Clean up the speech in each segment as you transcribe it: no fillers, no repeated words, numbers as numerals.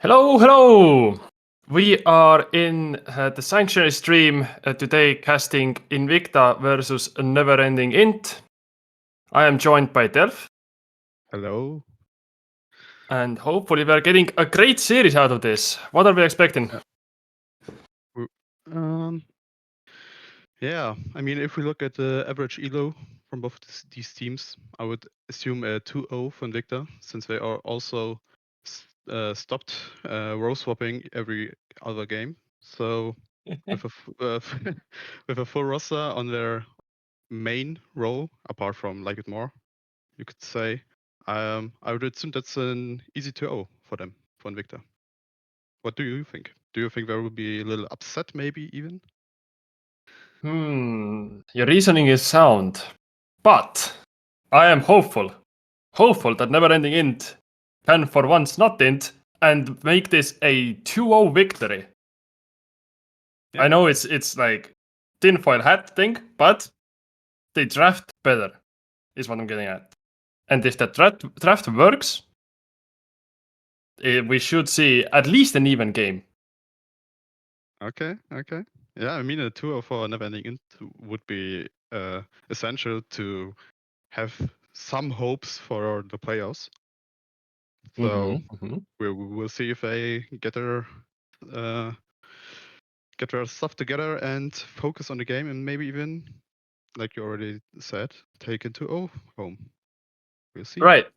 Hello, hello! We are in the Sanctuary stream today casting Invicta versus Neverending Int. I am joined by Delph, Hello. and hopefully we are getting a great series out of this. What are we expecting? W- Um, yeah, I mean, if we look at the average elo from both these teams, I would assume a 2-0 for Invicta, since they are also stopped row swapping every other game. So with with a full roster on their main role, apart from Like It More, you could say, I would assume that's an easy 2-0 for them, for Invicta. What do you think? Do you think there will be a little upset, maybe even? Your reasoning is sound, but I am hopeful. Hopeful that Neverending Int can for once not int and make this a 2-0 victory. Yeah. I know it's like tinfoil hat thing, but they draft better, is what I'm getting at. And if that draft works, we should see at least an even game. Okay. Yeah, I mean, a tour for Never Ending Int would be essential to have some hopes for the playoffs. So we will see if they uh, get their stuff together and focus on the game, and maybe even, like you already said, take it to home. We'll see. Right.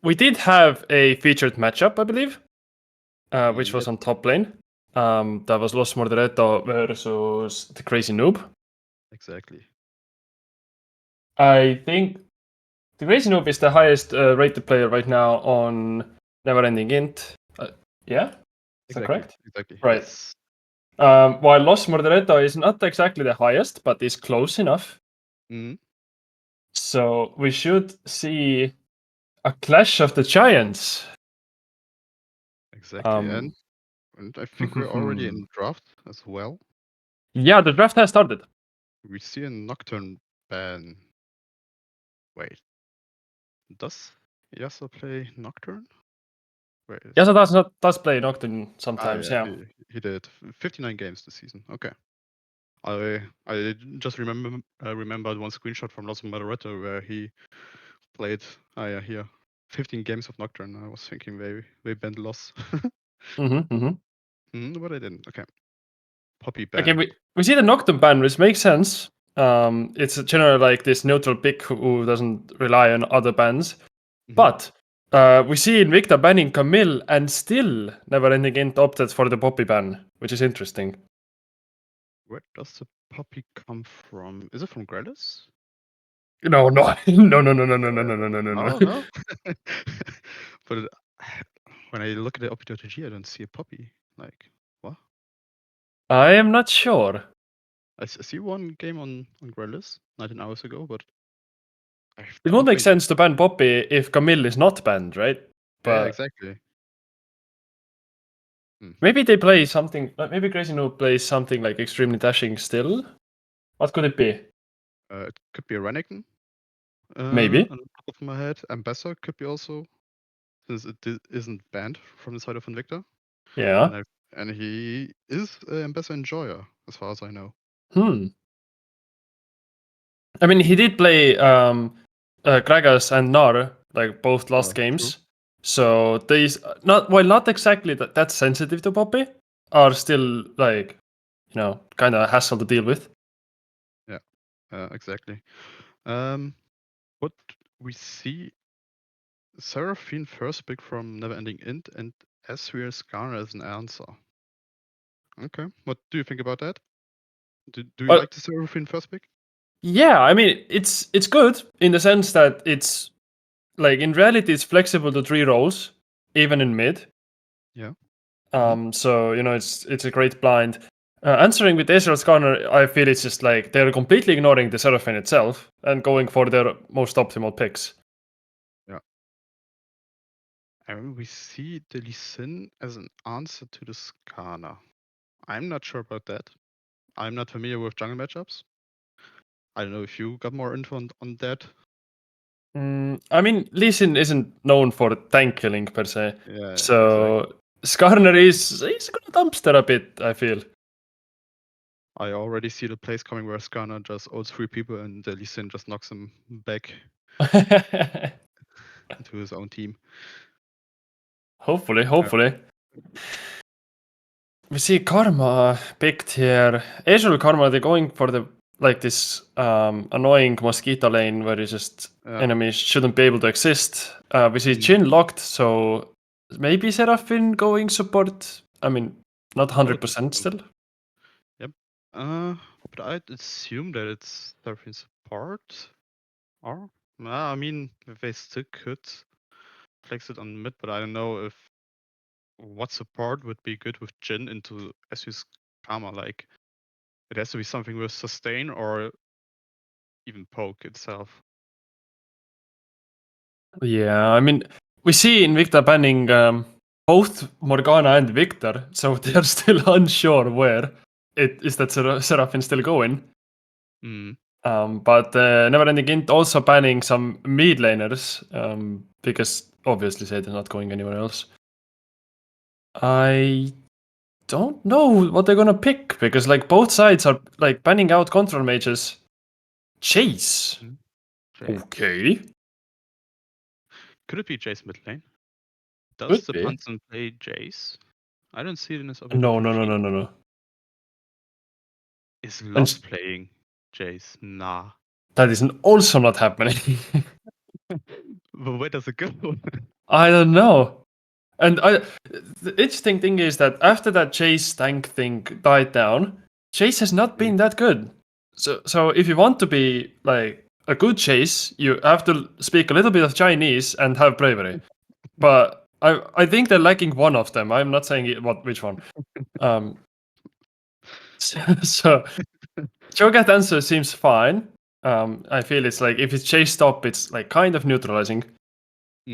We did have a featured matchup, I believe, which was Yep. on top lane. That was Los Mordereto versus the Crazy Noob. Exactly. I think the Crazy Noob is the highest rated player right now on Neverending Int. Yeah? Is that correct? Exactly. Right. Yes. While Los Mordereto is not exactly the highest, but is close enough. Mm-hmm. So we should see a clash of the giants. Exactly. And I think we're already in draft as well. Yeah, the draft has started. We see a Nocturne ban. Wait, does Yasuo play Nocturne? Wait. Yasuo does play Nocturne sometimes, yeah. He did 59 games this season. Okay. I just remembered one screenshot from Los Moderato where he played here 15 games of Nocturne. I was thinking they banned Loss. But I didn't. Okay. Poppy ban. Okay, we see the Nocturne ban, which makes sense. It's generally like this neutral pick who doesn't rely on other bans. But we see Invicta banning Camille and still Neverending Int opted for the Poppy ban, which is interesting. Where does the Poppy come from? Is it from Grellis? No. No. But when I look at the OP.g, I don't see a Poppy. Like, what? I am not sure. I see one game on Grellis 19 hours ago, but It would make sense to ban Poppy if Camille is not banned, right? But yeah, exactly. maybe they play something. Maybe Crazy Noob plays something like extremely dashing still. What could it be? It could be a Renekton. Maybe. On the top of my head, Ambassador could be also, since it isn't banned from the side of Invicta. Yeah. And he is an Ambassador enjoyer, as far as I know. I mean, he did play Gragas and Nar, like both last games. True. So these, not exactly that sensitive to Poppy, are still like, kind of a hassle to deal with. Yeah, exactly. What we see, Seraphine first pick from Neverending Int and Asriel Skarner as an answer. Okay, what do you think about that? Do you like the Seraphine first pick? Yeah, I mean, it's good in the sense that it's like in reality it's flexible to 3 roles, even in mid. Yeah. So it's a great blind. Answering with Ezreal Skarner, I feel it's just like they're completely ignoring the Seraphine itself and going for their most optimal picks. Yeah. And we see the Lee Sin as an answer to the Skarner. I'm not sure about that. I'm not familiar with jungle matchups. I don't know if you got more info on that. I mean, Lee Sin isn't known for tank killing per se. Yeah, exactly. So Skarner he's gonna dumpster a bit, I feel. I already see the place coming where Skarner just ults 3 people and Lee Sin just knocks him back into his own team. Hopefully. We see Karma picked here. Usually Karma, they're going for the this annoying mosquito lane where it's just enemies shouldn't be able to exist. We see Jhin locked, so maybe Seraphine going support. I mean, not 100% still. Yep. But I'd assume that it's Seraphine support. Or I mean, they still could flex it on mid, but I don't know if what support would be good with Jhin into SU's Karma. Like, it has to be something with sustain or even poke itself. Yeah, I mean, we see Invicta banning both Morgana and Victor, so they're still unsure where it is that Seraphine still going. But Neverending Int also banning some mid laners because obviously Zed is not going anywhere else. I don't know what they're gonna pick because like both sides are like banning out control mages. Chase. Okay. Could it be Jace mid lane? Does Could the be. Pantheon play Jace? I don't see it in his No. Is Lost playing Jace? Nah. That is also not happening. But where does it go? I don't know. And the interesting thing is that after that Chase tank thing died down, Chase has not been that good. So if you want to be like a good Chase, you have to speak a little bit of Chinese and have bravery. But I think they're lacking one of them. I'm not saying which one. So Cho'Gath answer seems fine. I feel it's like if it's Chase stop, it's like kind of neutralizing.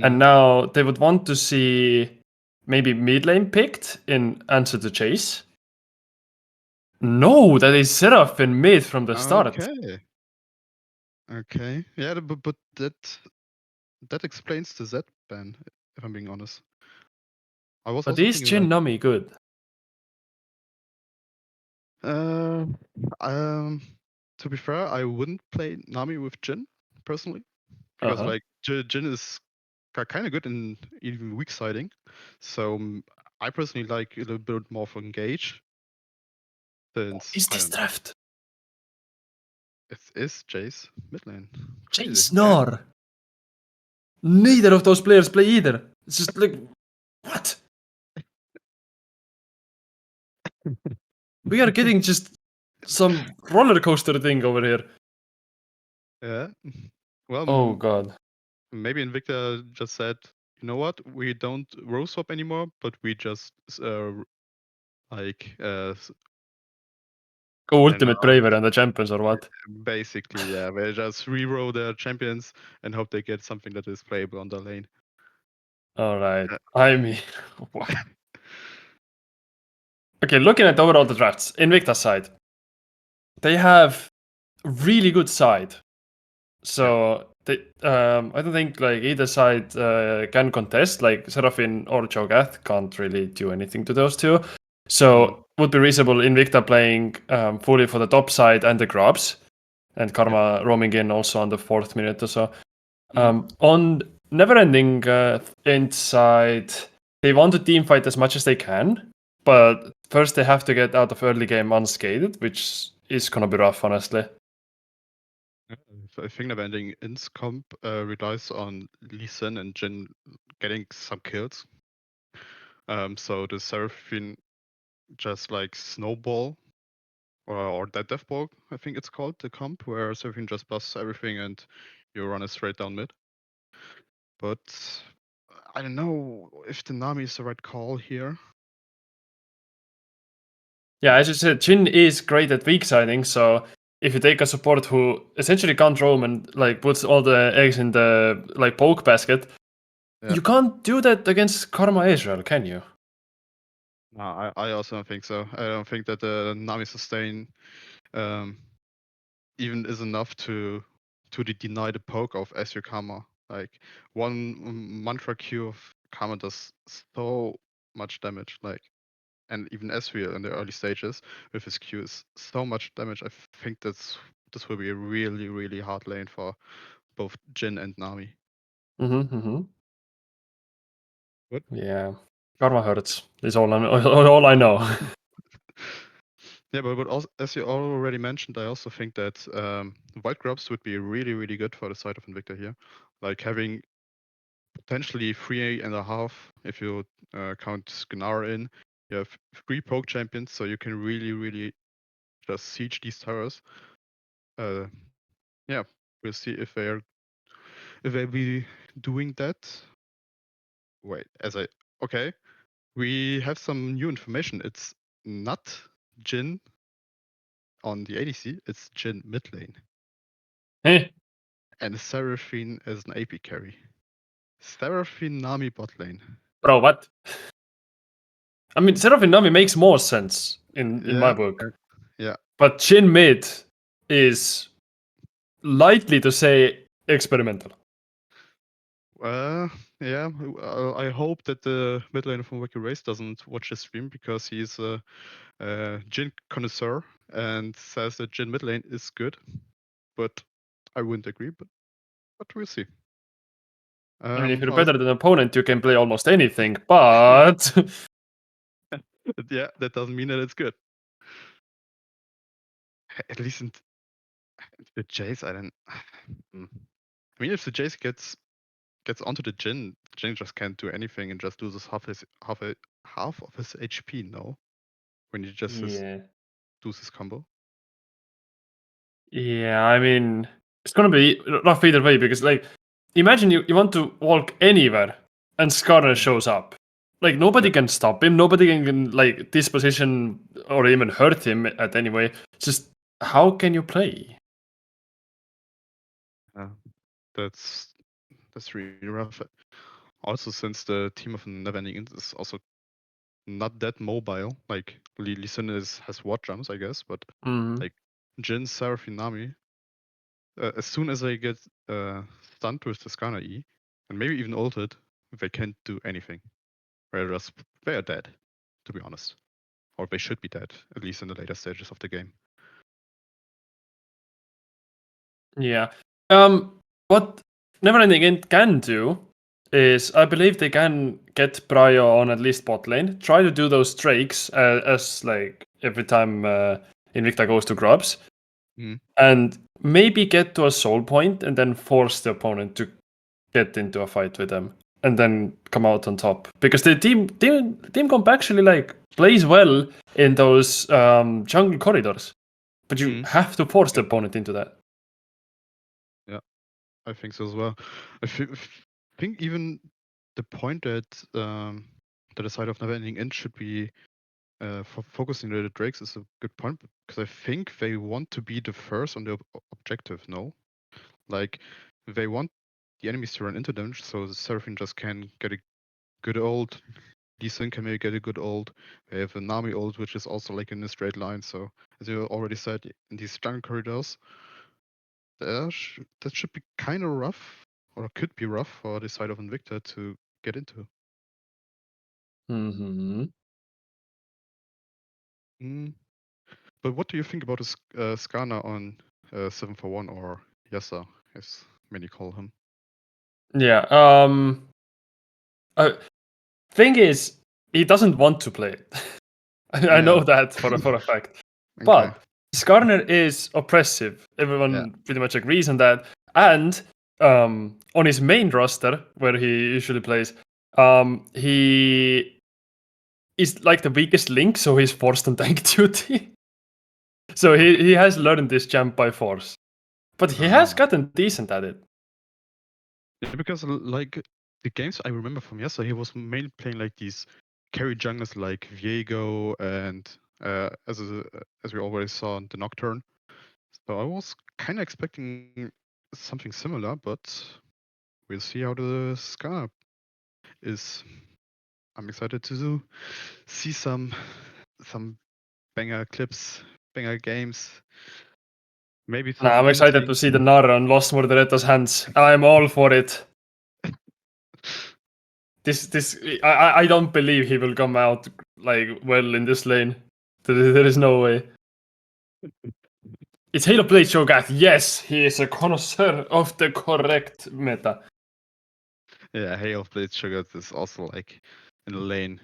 And now they would want to see maybe mid lane picked in answer to Chase. No, that is Seraphine mid from the start. Okay. Yeah, but that explains the Z ban, if I'm being honest. I was But also is thinking Jhin Nami good? To be fair, I wouldn't play Nami with Jhin personally, because like Jhin is kind of good in even weak siding. So I personally like a little bit more for engage. Since Is this draft? It is Jace mid lane. Jace Nor. Neither of those players play either. It's just like what? We are getting just some roller coaster thing over here. Yeah. Well, oh god. Maybe Invicta just said, you know what, we don't row swap anymore, but we just Go ultimate braver and the champions or what? Basically, yeah. They just re-roll their champions and hope they get something that is playable on the lane. Alright. I mean what? Okay, looking at overall the drafts, Invicta's side. They have really good side. So they, I don't think like either side can contest. Like Seraphine or Cho'Gath can't really do anything to those two. So would be reasonable Invicta playing fully for the top side and the grabs, and Karma roaming in also on the 4th minute or so. On Neverending inside, they want to team fight as much as they can, but first they have to get out of early game unscathed, which is gonna be rough, honestly. I think Neverending In's comp relies on Lee Sin and Jhin getting some kills. So the Seraphine just like snowball or that death ball, I think it's called, the comp, where Seraphine just busts everything and you run it straight down mid. But I don't know if the Nami is the right call here. Yeah, as you said, Jhin is great at weak siding, so if you take a support who essentially can't roam and like puts all the eggs in the like poke basket, you can't do that against Karma Israel, can you? No, I also don't think so. I don't think that the Nami sustain even is enough to deny the poke of SU Karma. Like one mantra Q of Karma does so much damage. Like, and even Ezreal in the early stages with his Q is so much damage. I think this will be a really, really hard lane for both Jhin and Nami. What? Yeah, Karma hurts. Is all I know. Yeah, but also, as you already mentioned, I also think that White Grubs would be really, really good for the side of Invicta here. Like having potentially 3.5 if you count Skinnar in. You have 3 poke champions, so you can really, really just siege these towers. Yeah, we'll see if they'll be doing that. Wait, okay, we have some new information. It's not Jhin on the ADC, it's Jhin mid lane. Eh, And Seraphine as an AP carry. Seraphine Nami bot lane. bro, what? I mean, Seraphine Nami makes more sense in my book. Yeah. But Jhin mid is likely to say experimental. Yeah. I hope that the mid laner from Wacky Race doesn't watch this stream because he's a Jhin connoisseur and says that Jhin mid lane is good. But I wouldn't agree. But we'll see. I mean, if you're better than an opponent, you can play almost anything, but yeah, that doesn't mean that it's good. At least in the Jace, I don't. I mean, if the Jace gets onto the Jhin just can't do anything and just loses half of his HP. No, when he just does his combo. Yeah, I mean, it's gonna be rough either way because, like, imagine you want to walk anywhere and Skarner shows up. Like, nobody can stop him. Nobody can like disposition or even hurt him at any way. Just how can you play? That's really rough. Also, since the team of Neverending Int is also not that mobile, like Lee Sin has ward jumps, I guess, but like Jhin, Seraphine, Nami, as soon as they get stunned with the Skarner E, and maybe even ulted, they can't do anything. They are dead, to be honest. Or they should be dead, at least in the later stages of the game. Yeah. What Neverending Int can do is, I believe they can get Prio on at least bot lane. Try to do those drakes as like every time Invicta goes to grubs, and maybe get to a soul point and then force the opponent to get into a fight with them and then come out on top. Because the team comp actually like plays well in those jungle corridors, but you have to force the opponent into that. Yeah, I think so as well. I think even the point that the side of Neverending Int should be focusing on the Drakes is a good point because I think they want to be the first on the objective. No, like they want the enemies to run into them, so the Seraphine just can get a good ult. Lee Sin can maybe get a good ult. They have a Nami ult, which is also like in a straight line. So as you already said, in these jungle corridors, that should be kind of rough, or could be rough for the side of Invicta to get into. But what do you think about Skarner on 741 or Yasa, as many call him? Yeah. Thing is, he doesn't want to play it. I know that for a fact. But Skarner is oppressive. Everyone pretty much agrees on that. And on his main roster, where he usually plays, he is like the weakest link, so he's forced on tank duty. So he has learned this champ by force. But he has gotten decent at it. Yeah, because like the games I remember from Yasa, he was mainly playing like these carry junglers like Viego and as we already saw in the Nocturne. So I was kind of expecting something similar, but we'll see how the Skarner is. I'm excited to see some banger clips, banger games. Maybe some I'm excited to see the Nara on Los Mordereto's hands. I'm all for it. I don't believe he will come out like well in this lane. There is no way. It's Halo Blade Shogat. Yes, he is a connoisseur of the correct meta. Yeah, Hail Blade Sugar is also like in the lane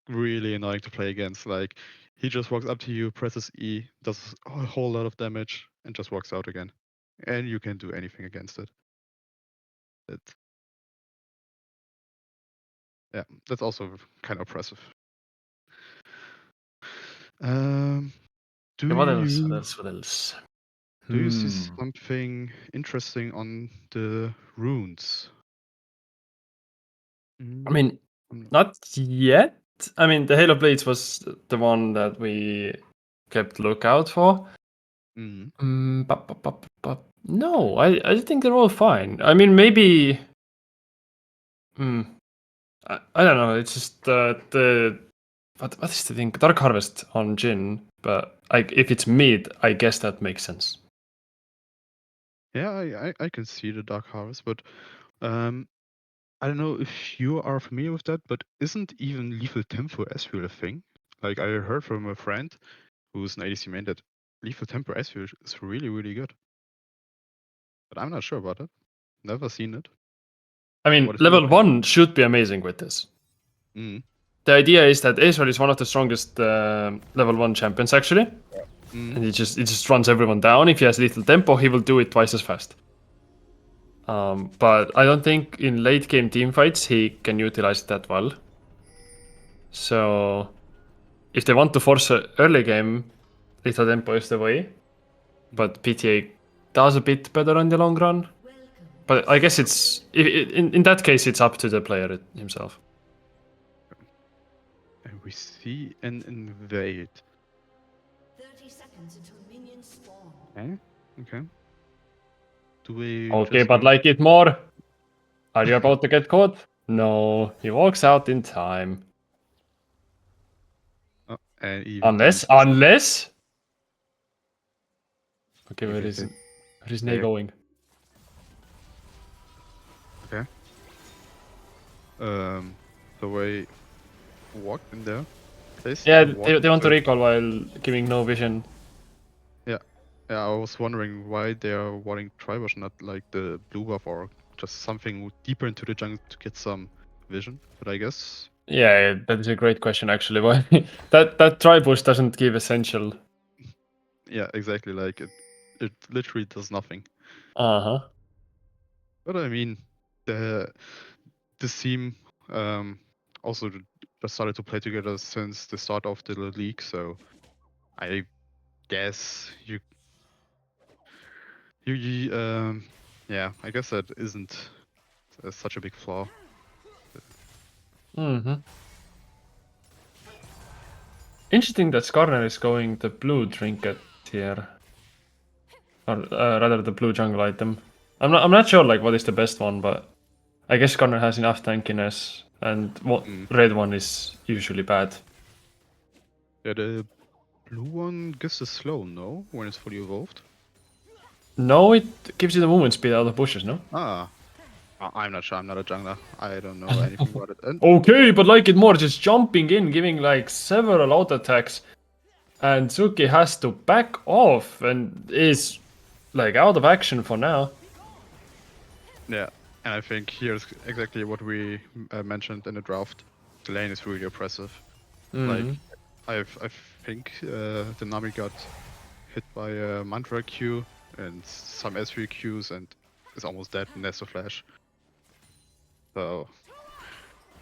really annoying to play against. Like he just walks up to you, presses E, does a whole lot of damage, and just walks out again. And you can't do anything against it. Yeah, that's also kind of impressive. Do What else? you What else? What else? do you see something interesting on the runes? I mean, not yet. I mean, the Halo Blades was the one that we kept lookout for. No, I think they're all fine. I mean, maybe. I don't know. It's just the what is the thing? Dark Harvest on Jin, but if it's mid, I guess that makes sense. Yeah, I can see the Dark Harvest, but I don't know if you are familiar with that, but isn't even Lethal Tempo Ezreal a thing? Like I heard from a friend who's an ADC main that Lethal Tempo Ezreal is really, really good. But I'm not sure about it. Never seen it. I mean, level 1 should be amazing with this. The idea is that Ezreal is one of the strongest level 1 champions actually. And he just runs everyone down. If he has little tempo, he will do it twice as fast. But I don't think in late game team fights he can utilize that well. So if they want to force an early game, little tempo is the way. But PTA does a bit better in the long run. But I guess it's in that case it's up to the player himself. And we see an invade. 30 seconds until minions spawn. Okay. Do we? Okay, but like it more. Are you about to get caught? No, he walks out in time. And Unless. Okay, where is Ney going? Okay. The way walked in there. Yeah, they want to recall while giving no vision. Yeah, I was wondering why they are wanting Tribush, not like the blue buff or just something deeper into the jungle to get some vision. But I guess. Yeah, that is a great question actually. Why that Tribush doesn't give essential. Yeah, exactly. Like it literally does nothing. But I mean, this team also just started to play together since the start of the league, so I guess I guess that isn't such a big flaw. Interesting that Skarner is going the blue trinket here, or rather the blue jungle item. I'm not sure like what is the best one, but I guess Skarner has enough tankiness, and red one is usually bad. Yeah, the blue one gives a slow, no, when it's fully evolved. No, it gives you the movement speed out of bushes, no? I'm not sure. I'm not a jungler. I don't know anything about it. Okay, but like it more just jumping in, giving like several auto attacks, and Suki has to back off and is like out of action for now. Yeah, and I think here's exactly what we mentioned in the draft. The lane is really oppressive. Like I think the Nami got hit by a Mantra Q and some S3 Qs and is almost dead in Nest Flash. So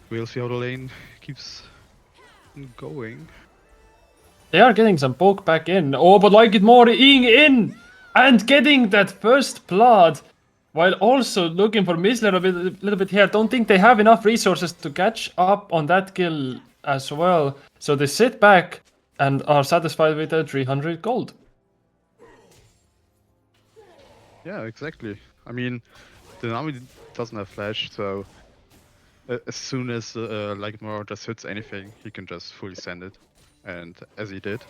we'll see how the lane keeps going. They are getting some poke back in. Oh, but like it more in and getting that first blood while also looking for Mizler a little bit here. Don't think they have enough resources to catch up on that kill as well. So they sit back and are satisfied with the 300 gold. Yeah, exactly. I mean, the Nami doesn't have flash, so as soon as Lightmore just hits anything, he can just fully send it. And as he did,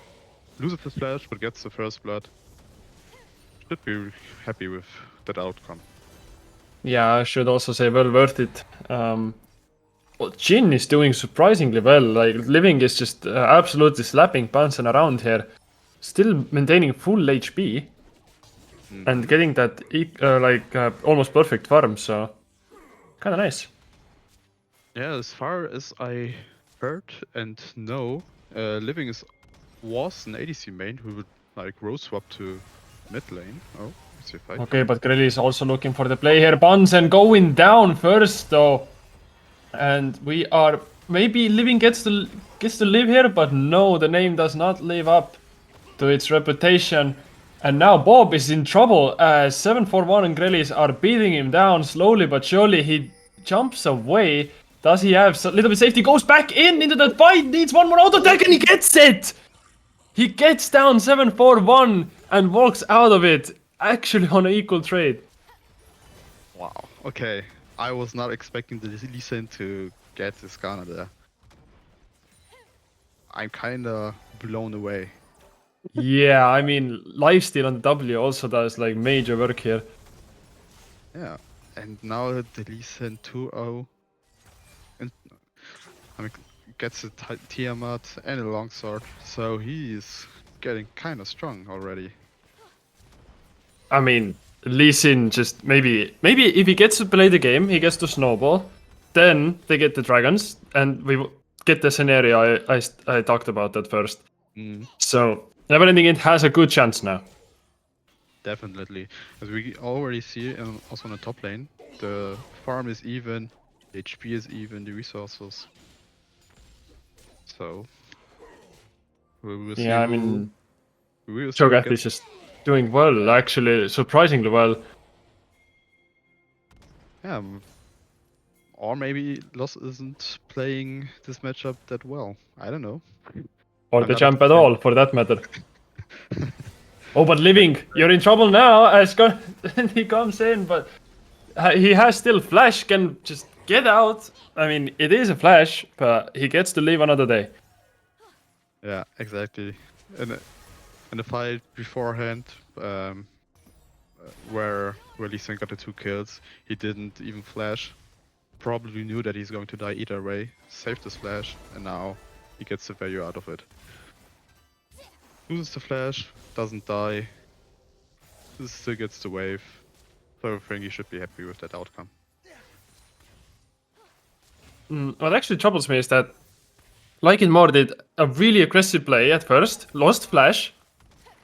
loses his flash but gets the first blood. Should be happy with that outcome. Yeah, I should also say well worth it. Jhin is doing surprisingly well. Like Living is just absolutely slapping, bouncing around here, still maintaining full HP and getting that almost perfect farm. So kind of nice. Yeah, as far as I heard and know, Living was an ADC main who would like road swap to mid lane. Oh, let's see if I Okay, but Grelly is also looking for the play here. Bunsen going down first though, and we are maybe Living gets to live here, but no, the name does not live up to its reputation. And now Bob is in trouble as 741 and Grellis are beating him down slowly but surely. He jumps away. Does he have a little bit of safety? Goes back into that fight. Needs one more auto attack and he gets it. He gets down 741 and walks out of it. Actually on an equal trade. Wow. Okay. I was not expecting the Lee Sin to get this Ghana there. I'm kinda blown away. Yeah, I mean, lifesteal on the W also does like major work here. Yeah. And now the Lee Sin 2-0. And I mean, gets a Tiamat and a longsword. So he's getting kinda strong already. I mean, Lee Sin just maybe if he gets to play the game, he gets to snowball. Then they get the dragons, and we get the scenario I talked about at first. So Neverending Int has a good chance now. Definitely. As we already see also on the top lane, the farm is even, HP is even, the resources. So we will see. Yeah, I mean, we will see Cho'Gath is just doing well, actually, surprisingly well. Yeah. Or maybe Loss isn't playing this matchup that well. I don't know. Or I'm the not a champ at fan. all, for that matter. Oh, but Living, you're in trouble now as he comes in, but he has still flash, can just get out. I mean, it is a flash, but he gets to live another day. Yeah, exactly. In the fight beforehand, where Lee Sin got the 2 kills, he didn't even flash. Probably knew that he's going to die either way, saved his flash, and now he gets the value out of it. Loses the flash, doesn't die, still gets the wave, so I think he should be happy with that outcome. What actually troubles me is that Like It More did a really aggressive play at first, lost flash,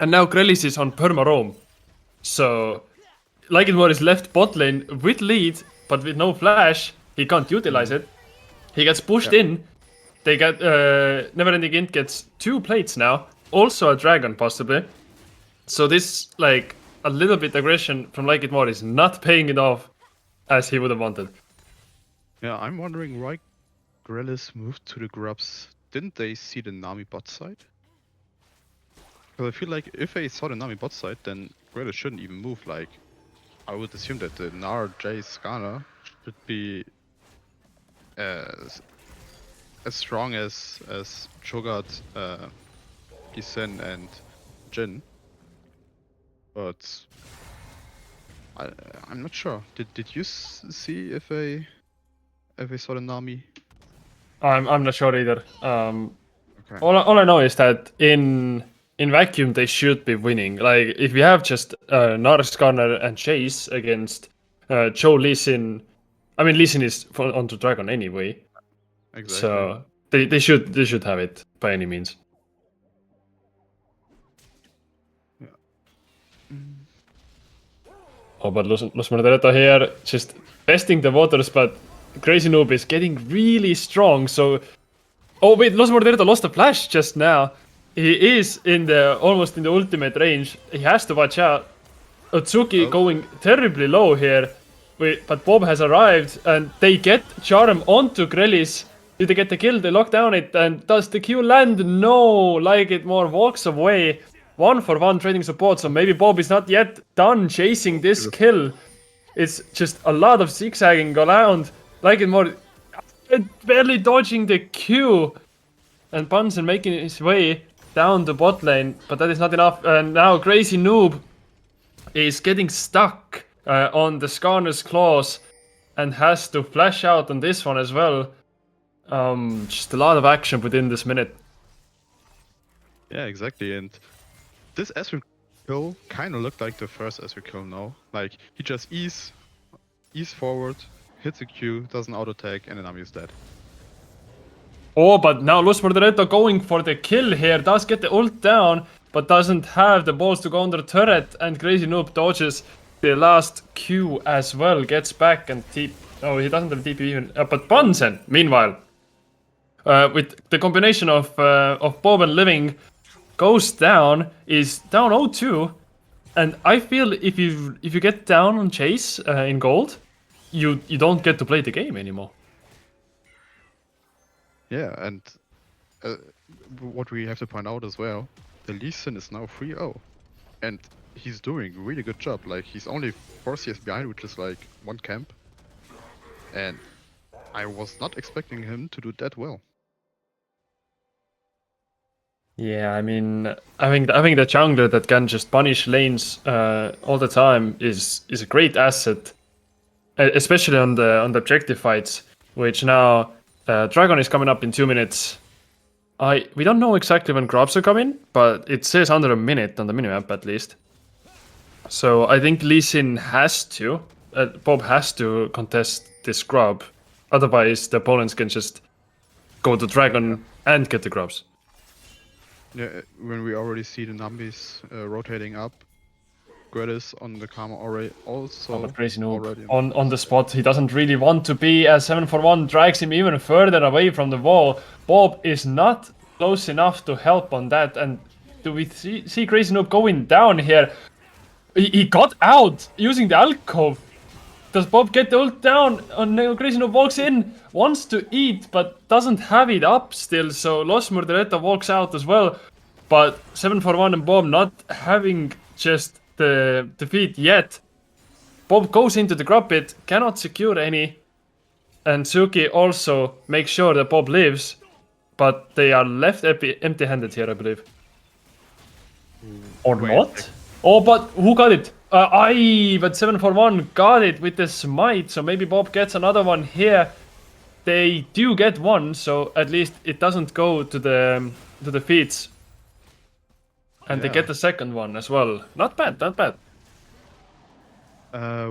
and now Grellis is on perma roam. So Like It More is left bot lane with lead, but with no flash, he can't utilize it. He gets pushed in. They get Neverending Int gets 2 plates now, also a dragon possibly. So this like a little bit aggression from Like It More is not paying it off as he would have wanted. Yeah, I'm wondering why Grellis moved to the Grubs. Didn't they see the Nami bot side? Because I feel like if they saw the Nami bot side, then Grellis shouldn't even move. Like, I would assume that the Nar J Skana should be as strong as Cho'Gath, Lee Sin and Jhin. But I'm not sure. Did you see if they saw the Nami? I'm not sure either. Okay. All I know is that in vacuum they should be winning. Like if we have just Nars, Garner, and Chase against Joe, Lee Sin. I mean Lee Sin is onto Dragon anyway. Exactly. So they should have it by any means. Yeah. Oh, but Los Mordereto here just testing the waters, but Crazy Noob is getting really strong. So, oh wait, Los Mordereto lost a flash just now. He is almost in the ultimate range. He has to watch out. Otsuki going terribly low here. Wait, but Bob has arrived and they get Charm onto Grellis. Did they get the kill? They lock down it, and does the Q land? No, Like It More walks away. 1-for-1 trading support, so maybe Bob is not yet done chasing this kill. It's just a lot of zigzagging around. Like It More barely dodging the Q. And Bunsen making his way down the bot lane, but that is not enough. And now Crazy Noob is getting stuck on the Skarner's claws and has to flash out on this one as well. Just a lot of action within this minute. Yeah, exactly. And this Ezreal kill kind of looked like the first Ezreal kill now. Like, he just ease forward, hits a Q, does an auto attack, and then Nami's dead. Oh, but now Luz Morderetto going for the kill here. Does get the ult down, but doesn't have the balls to go under turret. And Crazy Noob dodges the last Q as well. Gets back and TP. Oh, he doesn't have TP even. But Bunsen, meanwhile, with the combination of Bob and Living, goes down, is down 0-2. And I feel if you get down on Chase in gold, you don't get to play the game anymore. Yeah, and what we have to point out as well, the Lee Sin is now 3-0. And he's doing a really good job. Like, he's only 4 CS behind, which is like 1 camp. And I was not expecting him to do that well. Yeah, I mean, I think the jungler that can just punish lanes all the time is a great asset, especially on the objective fights, which now Dragon is coming up in 2 minutes. We don't know exactly when grubs are coming, but it says under a minute on the minimap at least. So I think Lee Sin has to, Bob has to contest this grub, otherwise the opponents can just go to Dragon and get the grubs. Yeah, when we already see the Nambis rotating up, Gredis on the Karma already also. But Crazy Noob already on the spot. He doesn't really want to be as 7-for-1 drags him even further away from the wall. Bob is not close enough to help on that. And do we see Crazy Noob going down here? He got out using the alcove. Does Bob get the ult down? Crazy Noob walks in, wants to eat, but doesn't have it up still. So Los Murderetta walks out as well. But 7-for-1 and Bob not having just the defeat yet. Bob goes into the grub pit, cannot secure any. And Suki also makes sure that Bob lives. But they are left empty-handed here, I believe. Or Wait, not? Oh, but who got it? But 7-for-1 got it with the smite, so maybe Bob gets another one here. They do get one, so at least it doesn't go to the feats. And they get the second one as well. Not bad, not bad.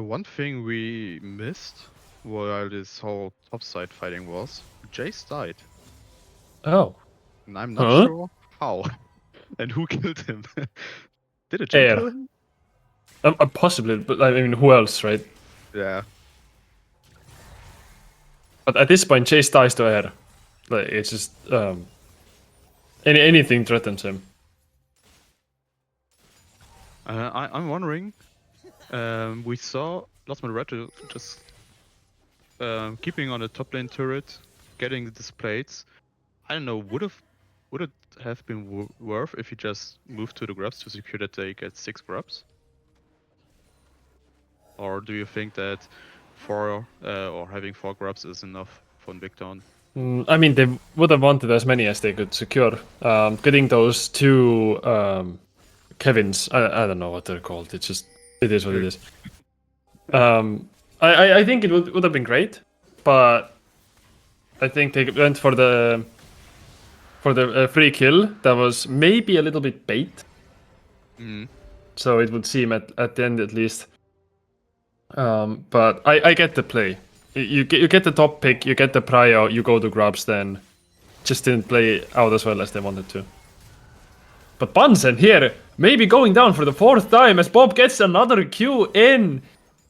One thing we missed while this whole topside fighting was, Jace died. Oh. And I'm not sure how. And who killed him? Did it kill him? Possibly, but I mean, who else, right? Yeah. But at this point, Chase dies to air. Like, it's just anything threatens him. I'm wondering. We saw Los Murderetta just keeping on the top lane turret, getting the displays. I don't know. Would it have been worth if he just moved to the grubs to secure that they get 6 grubs? Or do you think that 4 or having 4 grubs is enough for Invicta? I mean, they would have wanted as many as they could secure. Getting those 2 Kevins, I don't know what they're called. It is what it is. I think it would have been great, but I think they went for the free kill that was maybe a little bit bait. So it would seem at the end at least. But I get the play. You get the top pick, you get the prio, you go to grubs, then just didn't play out as well as they wanted to. But Bunsen here, maybe going down for the 4th time as Bob gets another Q in.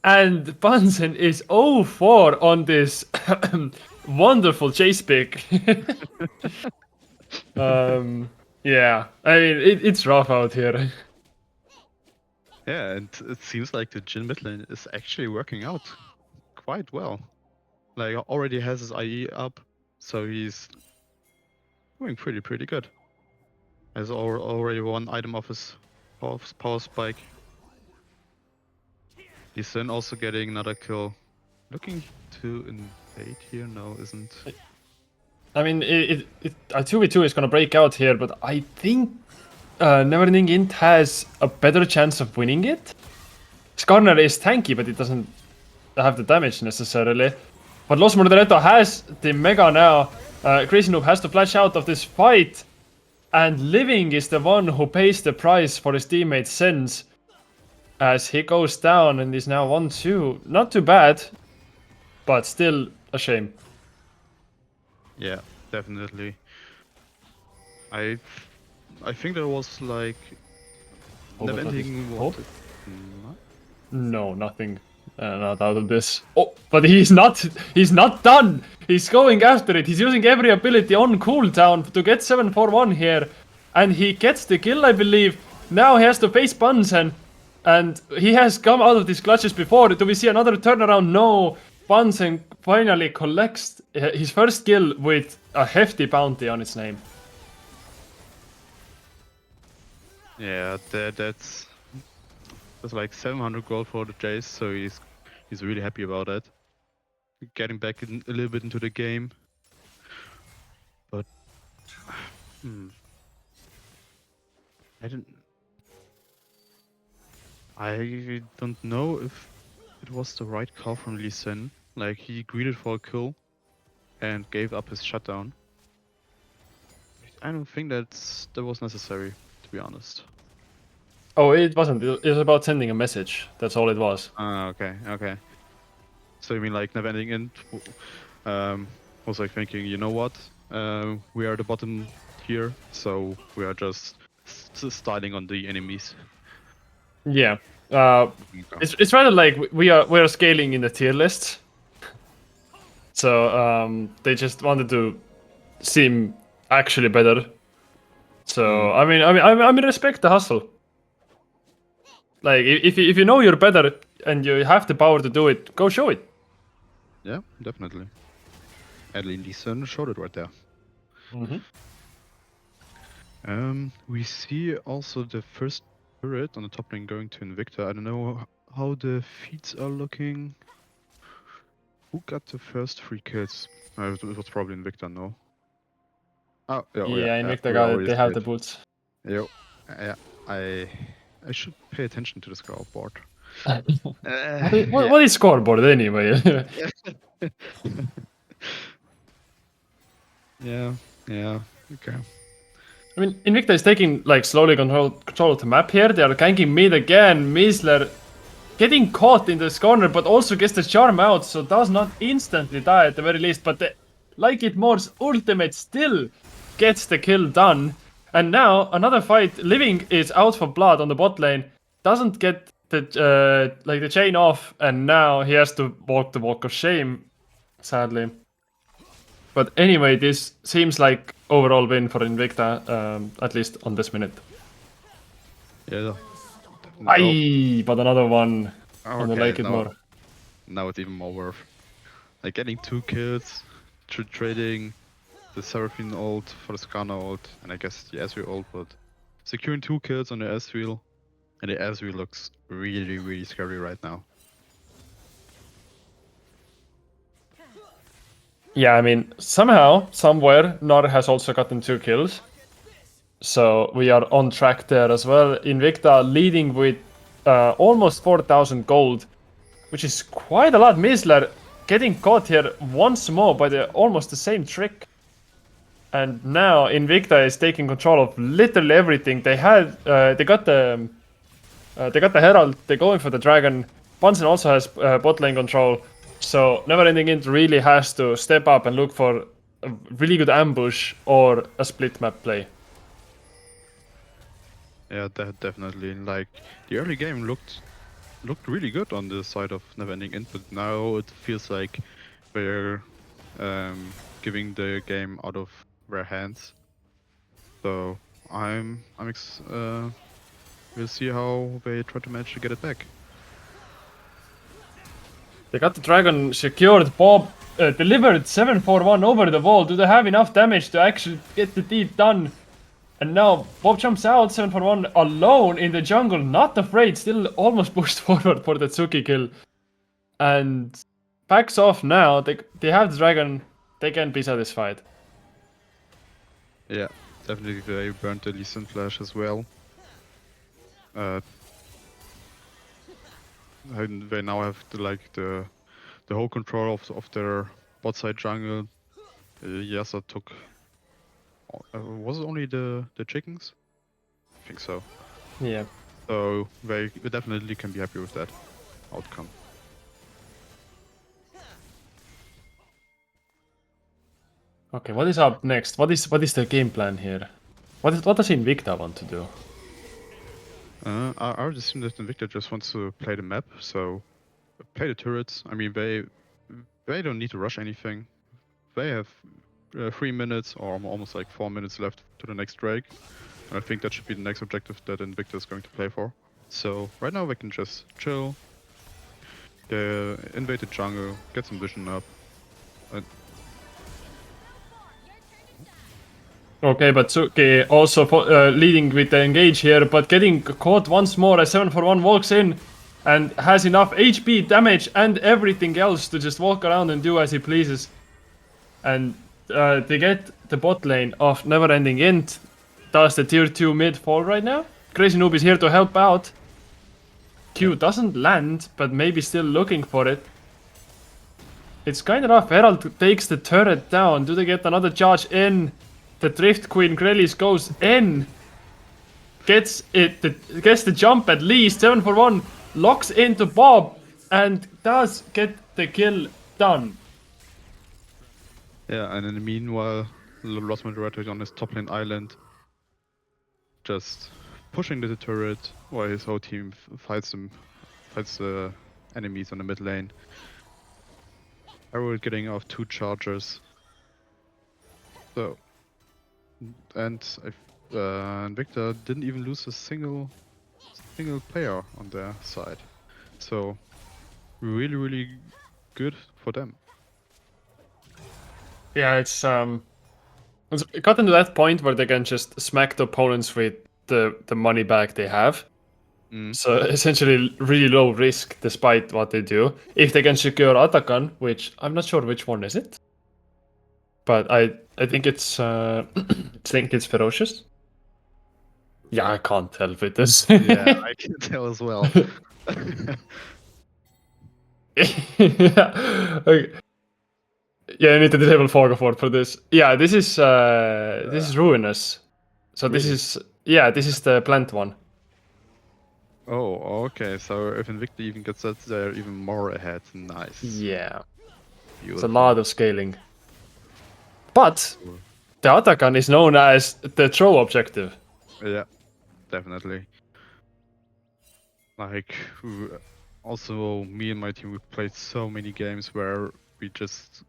And Bunsen is 0-4 on this wonderful chase pick. Yeah, I mean, it's rough out here. Yeah, and it seems like the Jhin mid lane is actually working out quite well. Like, already has his IE up, so he's doing pretty good. Has already 1 item of his power spike. Lee Sin also getting another kill. Looking to invade here? No, isn't. I mean, a 2v2 is gonna break out here, but I think Neverending Int has a better chance of winning it. Skarner is tanky, but it doesn't have the damage necessarily. But Los Murderetto has the Mega now. Crazy Noob has to flash out of this fight. And Living is the one who pays the price for his teammate Sen's. As he goes down and is now 1-2. Not too bad, but still a shame. Yeah, definitely. I think there was like never ending Hope? what? No, nothing. Not out of this. Oh, but he's not done. He's going after it. He's using every ability on cooldown to get 7-4-1 here. And he gets the kill, I believe. Now he has to face Bunsen. And he has come out of these clutches before. Do we see another turnaround? No. Bunsen finally collects his first kill with a hefty bounty on his name. Yeah, that's like 700 gold for the Jace, so he's really happy about that. Getting back a little bit into the game, but I don't know if it was the right call from Lee Sin. Like, he greeted for a kill and gave up his shutdown. I don't think that was necessary, to be honest. Oh, it wasn't. It was about sending a message. That's all it was. Okay. So you mean like never ending end was like thinking, you know what? We are at the bottom here, so we are just styling on the enemies. Yeah. It's rather like we are scaling in the tier list. So they just wanted to seem actually better. So I mean respect the hustle. Like if you know you're better and you have the power to do it, go show it. Yeah, definitely. Adeline Leeson showed it right there. We see also the first turret on the top lane going to Invicta. I don't know how the feats are looking. Who got the first 3 kills? It was probably Invicta, no? Oh, Yeah, Invicta got it. They have the boots. Yeah, I should pay attention to the scoreboard. What is scoreboard anyway? Yeah, okay. I mean, Invicta is taking like slowly control of the map here. They are ganking mid again. Misler getting caught in this corner, but also gets the charm out, so does not instantly die at the very least. But the Like It More's ultimate still gets the kill done. And now another fight. Living is out for blood on the bot lane. Doesn't get the chain off, and now he has to walk the walk of shame, sadly. But anyway, this seems like overall win for Invicta, at least on this minute. Yeah. Aye, but another one on the Like It More. Now it's even more worth. Like getting 2 kills, trading the Seraphine ult for the Skarner ult, and I guess the Ezreal ult, but securing 2 kills on the Ezreal, and the Ezreal looks really, really scary right now. Yeah, I mean, somehow, somewhere, Nor has also gotten 2 kills. So we are on track there as well. Invicta leading with almost 4,000 gold, which is quite a lot. Misler getting caught here once more by almost the same trick. And now Invicta is taking control of literally everything. They got the Herald. They're going for the Dragon. Bunsen also has bot lane control. So Never Ending Int really has to step up and look for a really good ambush or a split map play. Yeah, definitely. Like the early game looked really good on the side of Never Ending Int, but now it feels like we're giving the game out of their hands. So we'll see how they try to manage to get it back. They got the Dragon secured. Bob delivered 7-4-1 over the wall. Do they have enough damage to actually get the deed done? And now Bob jumps out 7-4-1 alone in the jungle, not afraid, still almost pushed forward for the Tsuki kill. And backs off now. They have the Dragon. They can be satisfied. Yeah, definitely they burned the Lee Sin flash as well. And they now have the whole control of their bot side jungle. Yasa took. Was it only the chickens? I think so. Yeah. So they definitely can be happy with that outcome. Okay, what is up next? What is the game plan here? What does Invicta want to do? I would assume that Invicta just wants to play the map, so play the turrets. I mean, they don't need to rush anything. They have 3 minutes or almost like 4 minutes left to the next Drake. And I think that should be the next objective that Invicta is going to play for. So right now they can just chill, invade the jungle, get some vision up. Okay, but Suki also leading with the engage here, but getting caught once more as 741 walks in and has enough HP, damage, and everything else to just walk around and do as he pleases. And they get the bot lane of Neverending Int. Does the tier 2 mid fall right now? Crazy Noob is here to help out. Q doesn't land, but maybe still looking for it. It's kind of rough. Herald takes the turret down. Do they get another charge in? The Drift Queen Grelis goes in. Gets the jump at least. 741 locks into Bob and does get the kill done. Yeah, and in the meanwhile, Lost Moderator on his top lane island, just pushing the turret while his whole team fights the enemies on the mid lane. Arrow getting off 2 chargers. So, and Invicta didn't even lose a single player on their side. So, really good for them. Yeah, it's gotten to that point where they can just smack the opponents with the money back they have. So essentially really low risk despite what they do. If they can secure Atakan, which I'm not sure which one is it. But I think it's I think it's Ferocious. Yeah, I can't help it. This. Yeah, I can tell as well. Yeah. Okay. Yeah, I need to disable Fogafort for this. Yeah, this is Ruinous. So this is the plant one. Oh, okay. So if Invicta even gets that, they're even more ahead. Nice. Yeah. It's a Beautiful. lot of scaling. But the Atakan is known as the throw objective. Yeah, definitely. Like, also me and my team, we played so many games where we just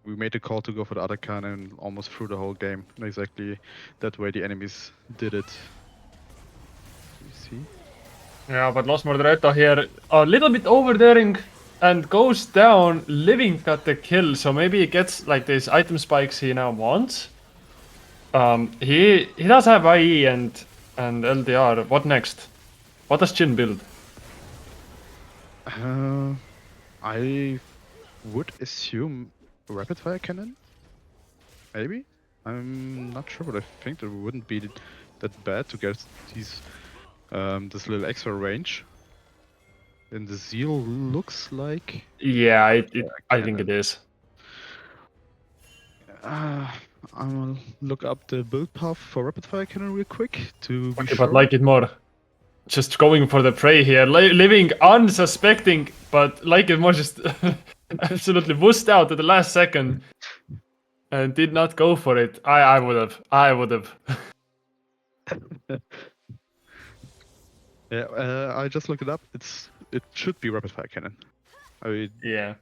we made a call to go for the Atakan and almost threw the whole game exactly that way the enemies did it. You see? Yeah, but Lost Moderato here a little bit overdaring and goes down. Living got the kill, so maybe he gets like these item spikes he now wants. He does have IE and LDR. What next? What does Jin build? I would assume rapid fire cannon. Maybe? I'm not sure, but I think it wouldn't be that bad to get these this little extra range. And the Zeal looks like. Yeah, I think it is. I'm gonna look up the build path for rapid fire cannon real quick to be Okay, sure. but like it more. Just going for the prey here, living unsuspecting, but like it more just absolutely wussed out at the last second and did not go for it. I would have. Yeah, I just looked it up. It should be rapid fire cannon. I mean, Yeah.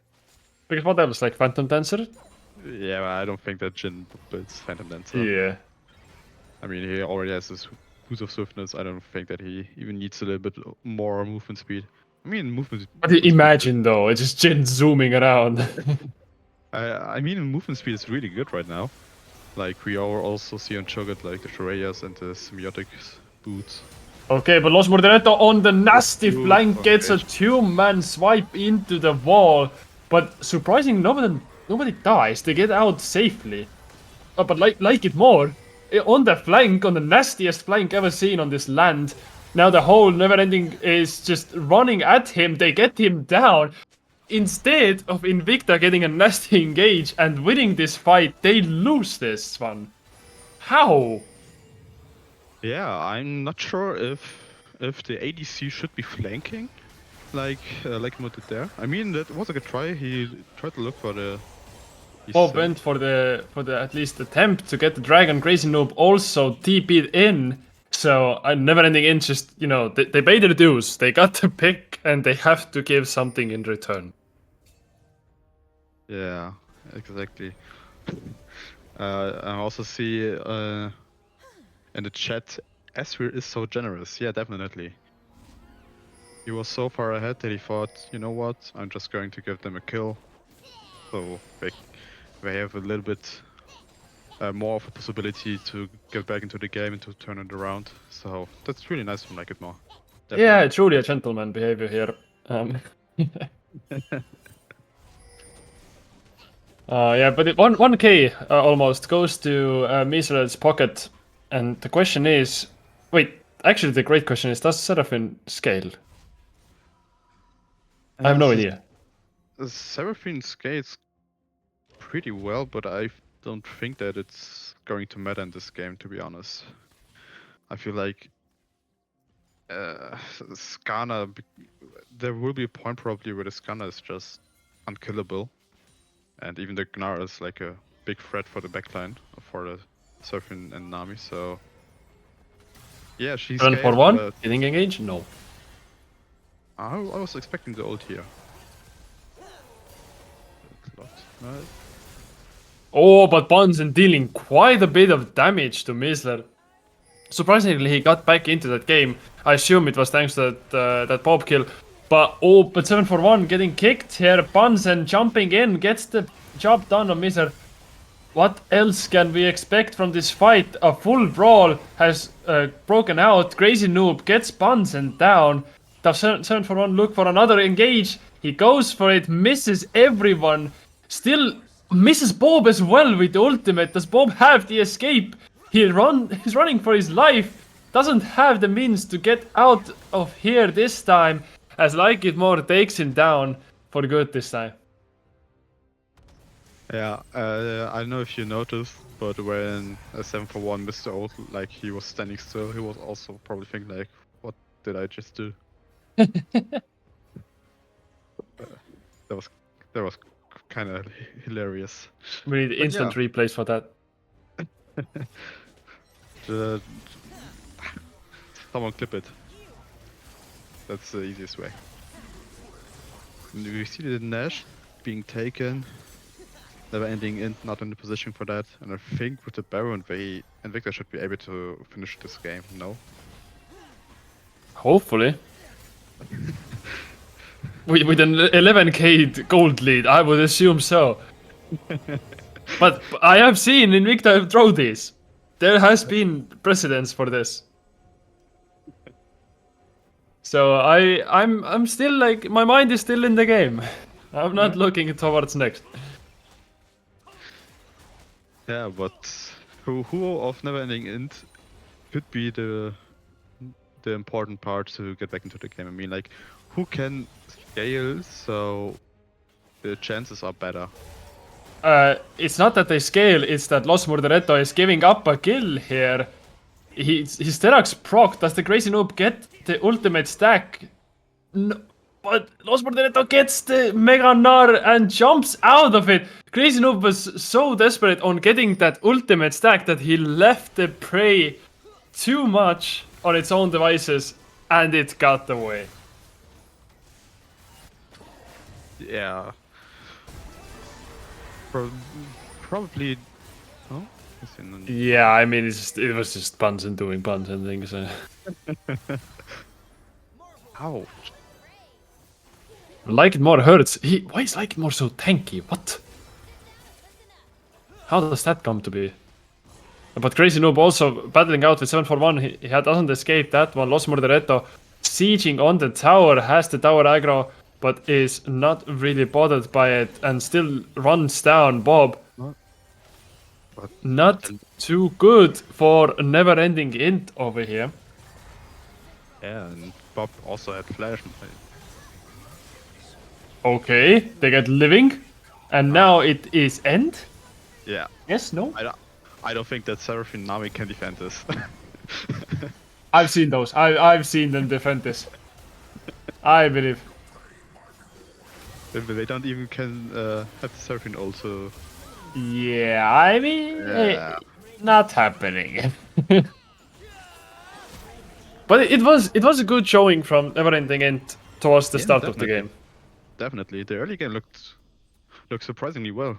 Because what else, like Phantom Dancer? yeah, I don't think that Jin builds Phantom Dancer. Yeah. I mean, he already has this boost of swiftness. I don't think that he even needs a little bit more movement speed. I mean, movement. But imagine though, it's just Jin zooming around. I mean, movement speed is really good right now. Like we also see on Cho'Gath like the Shureyas and the Semiotics boots. Okay, but Los Mordereto on the nasty Ooh, flank gets a okay. 2-man swipe into the wall. But surprisingly, nobody dies. They get out safely. Oh, but like it more. On the flank, on the nastiest flank ever seen on this land. Now the whole Neverending is just running at him. They get him down. instead of Invicta getting a nasty engage and winning this fight, they lose this one. How? Yeah, I'm not sure if the ADC should be flanking, like Mo did there. I mean, that was a good try. He tried to look for the. Bob went for the at least attempt to get the dragon. Crazy Noob also TP'd in. So Never Ending In just, you know, they paid their dues. They got the pick and they have to give something in return. Yeah, exactly. I also see in the chat, Asriel is so generous. Yeah, definitely. He was so far ahead that he thought, you know what, I'm just going to give them a kill. So they have a little bit more of a possibility to get back into the game and to turn it around. So that's really nice from Like It More. Definitely. Yeah, truly a gentleman behavior here. Yeah, but 1K almost goes to Misrael's pocket. And the question is... Wait, actually the great question is, does Seraphine scale? I have no idea. Seraphine scales pretty well, but I don't think that it's going to matter in this game, to be honest. I feel like Skarner, there will be a point probably where the Skarner is just unkillable. And even the Gnar is like a big threat for the backline, for the Seraphine and Nami, so... Yeah, she's 7 for 1? Getting engaged? No. I was expecting the ult here. Oh, but Bunsen dealing quite a bit of damage to Misler. Surprisingly, he got back into that game. I assume it was thanks to that Bob kill. But 7 for 1 getting kicked here. Bunsen jumping in, gets the job done on Misler. What else can we expect from this fight? A full brawl has broken out. Crazy Noob gets Bunsen down. Does 7 for 1 look for another engage? He goes for it, misses everyone. Still misses Bob as well with the ultimate. Does Bob have the escape? He's running for his life. Doesn't have the means to get out of here this time. As Like It More takes him down for good this time. Yeah, I don't know if you noticed, but when 7 for 1 missed the ult, like he was standing still, he was also probably thinking like, what did I just do? That was kind of hilarious. We need instant replays for that. Someone clip it. That's the easiest way. And we see the Nash being taken. Never Ending In, not in the position for that. And I think with the Baron, Invicta should be able to finish this game, no? Hopefully. With an 11k gold lead, I would assume so. But I have seen Invicta throw this. There has been precedence for this. So I'm still like, my mind is still in the game. I'm not looking towards next. Yeah, but who of Never Ending End could be the important part to get back into the game. I mean, like, who can scale so the chances are better? It's not that they scale, it's that Los Murderetto is giving up a kill here. His Terax proc, does the Crazy Noob get the ultimate stack? No, but Los Murderetto gets the Mega Gnar and jumps out of it. Crazy Noob was so desperate on getting that ultimate stack that he left the prey too much on its own devices, and it got away. Yeah. Probably. Oh? Yeah, I mean, it was just Bunsen doing Bunsen things. Ouch. Like It More hurts. Why is Like It More so tanky? What? How does that come to be? But Crazy Noob also battling out with 7 for 1. He doesn't escape that one. Los Murderetto sieging on the tower, has the tower aggro, but is not really bothered by it and still runs down Bob. But not too good for Never Ending Int over here. Yeah, and Bob also had flash. Okay, they get living, and now it is end. Yeah. Yes, no. I don't think that Seraphine Nami can defend this. I've seen those. I've seen them defend this. I believe. They don't even can have the Seraphine also. Yeah, I mean, Yeah. not happening. But it was a good showing from Neverending End towards the start of the game. Definitely. The early game looked surprisingly well.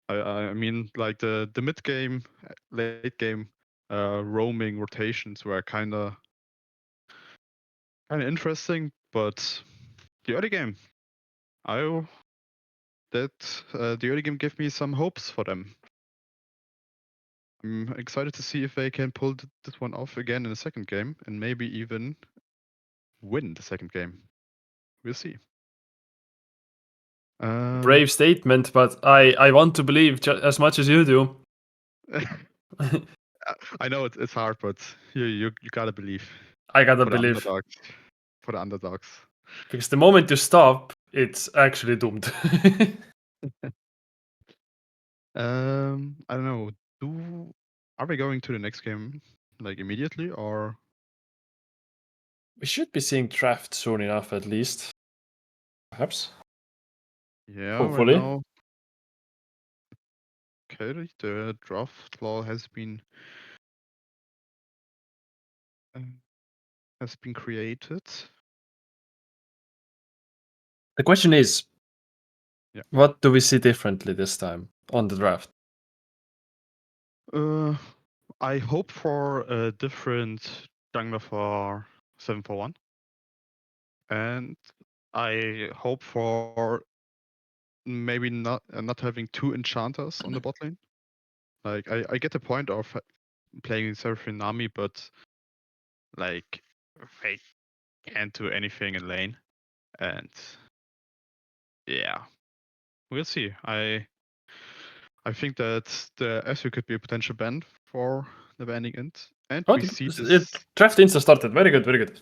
I mean, like the mid game, late game, roaming rotations were kind of interesting, but the early game, the early game gave me some hopes for them. I'm excited to see if they can pull this one off again in the second game and maybe even win the second game. We'll see. Brave statement, but I want to believe as much as you do. I know it's hard, but you gotta believe. I gotta For the believe. underdogs. For the underdogs. Because the moment you stop, it's actually doomed. I don't know. Are we going to the next game like immediately or? We should be seeing draft soon enough, at least. Perhaps. Yeah, Hopefully. right now. Okay, the draft law has been created. The question is, Yeah. what do we see differently this time on the draft? I hope for a different jungler for 741. And I hope for maybe not having two enchanters on the bot lane. Like I get the point of playing Seraphine Nami, but like they can't do anything in lane. And yeah. We'll see. I think that the SU could be a potential ban for the banning end. And Oh, we see this draft insta started. Very good, very good.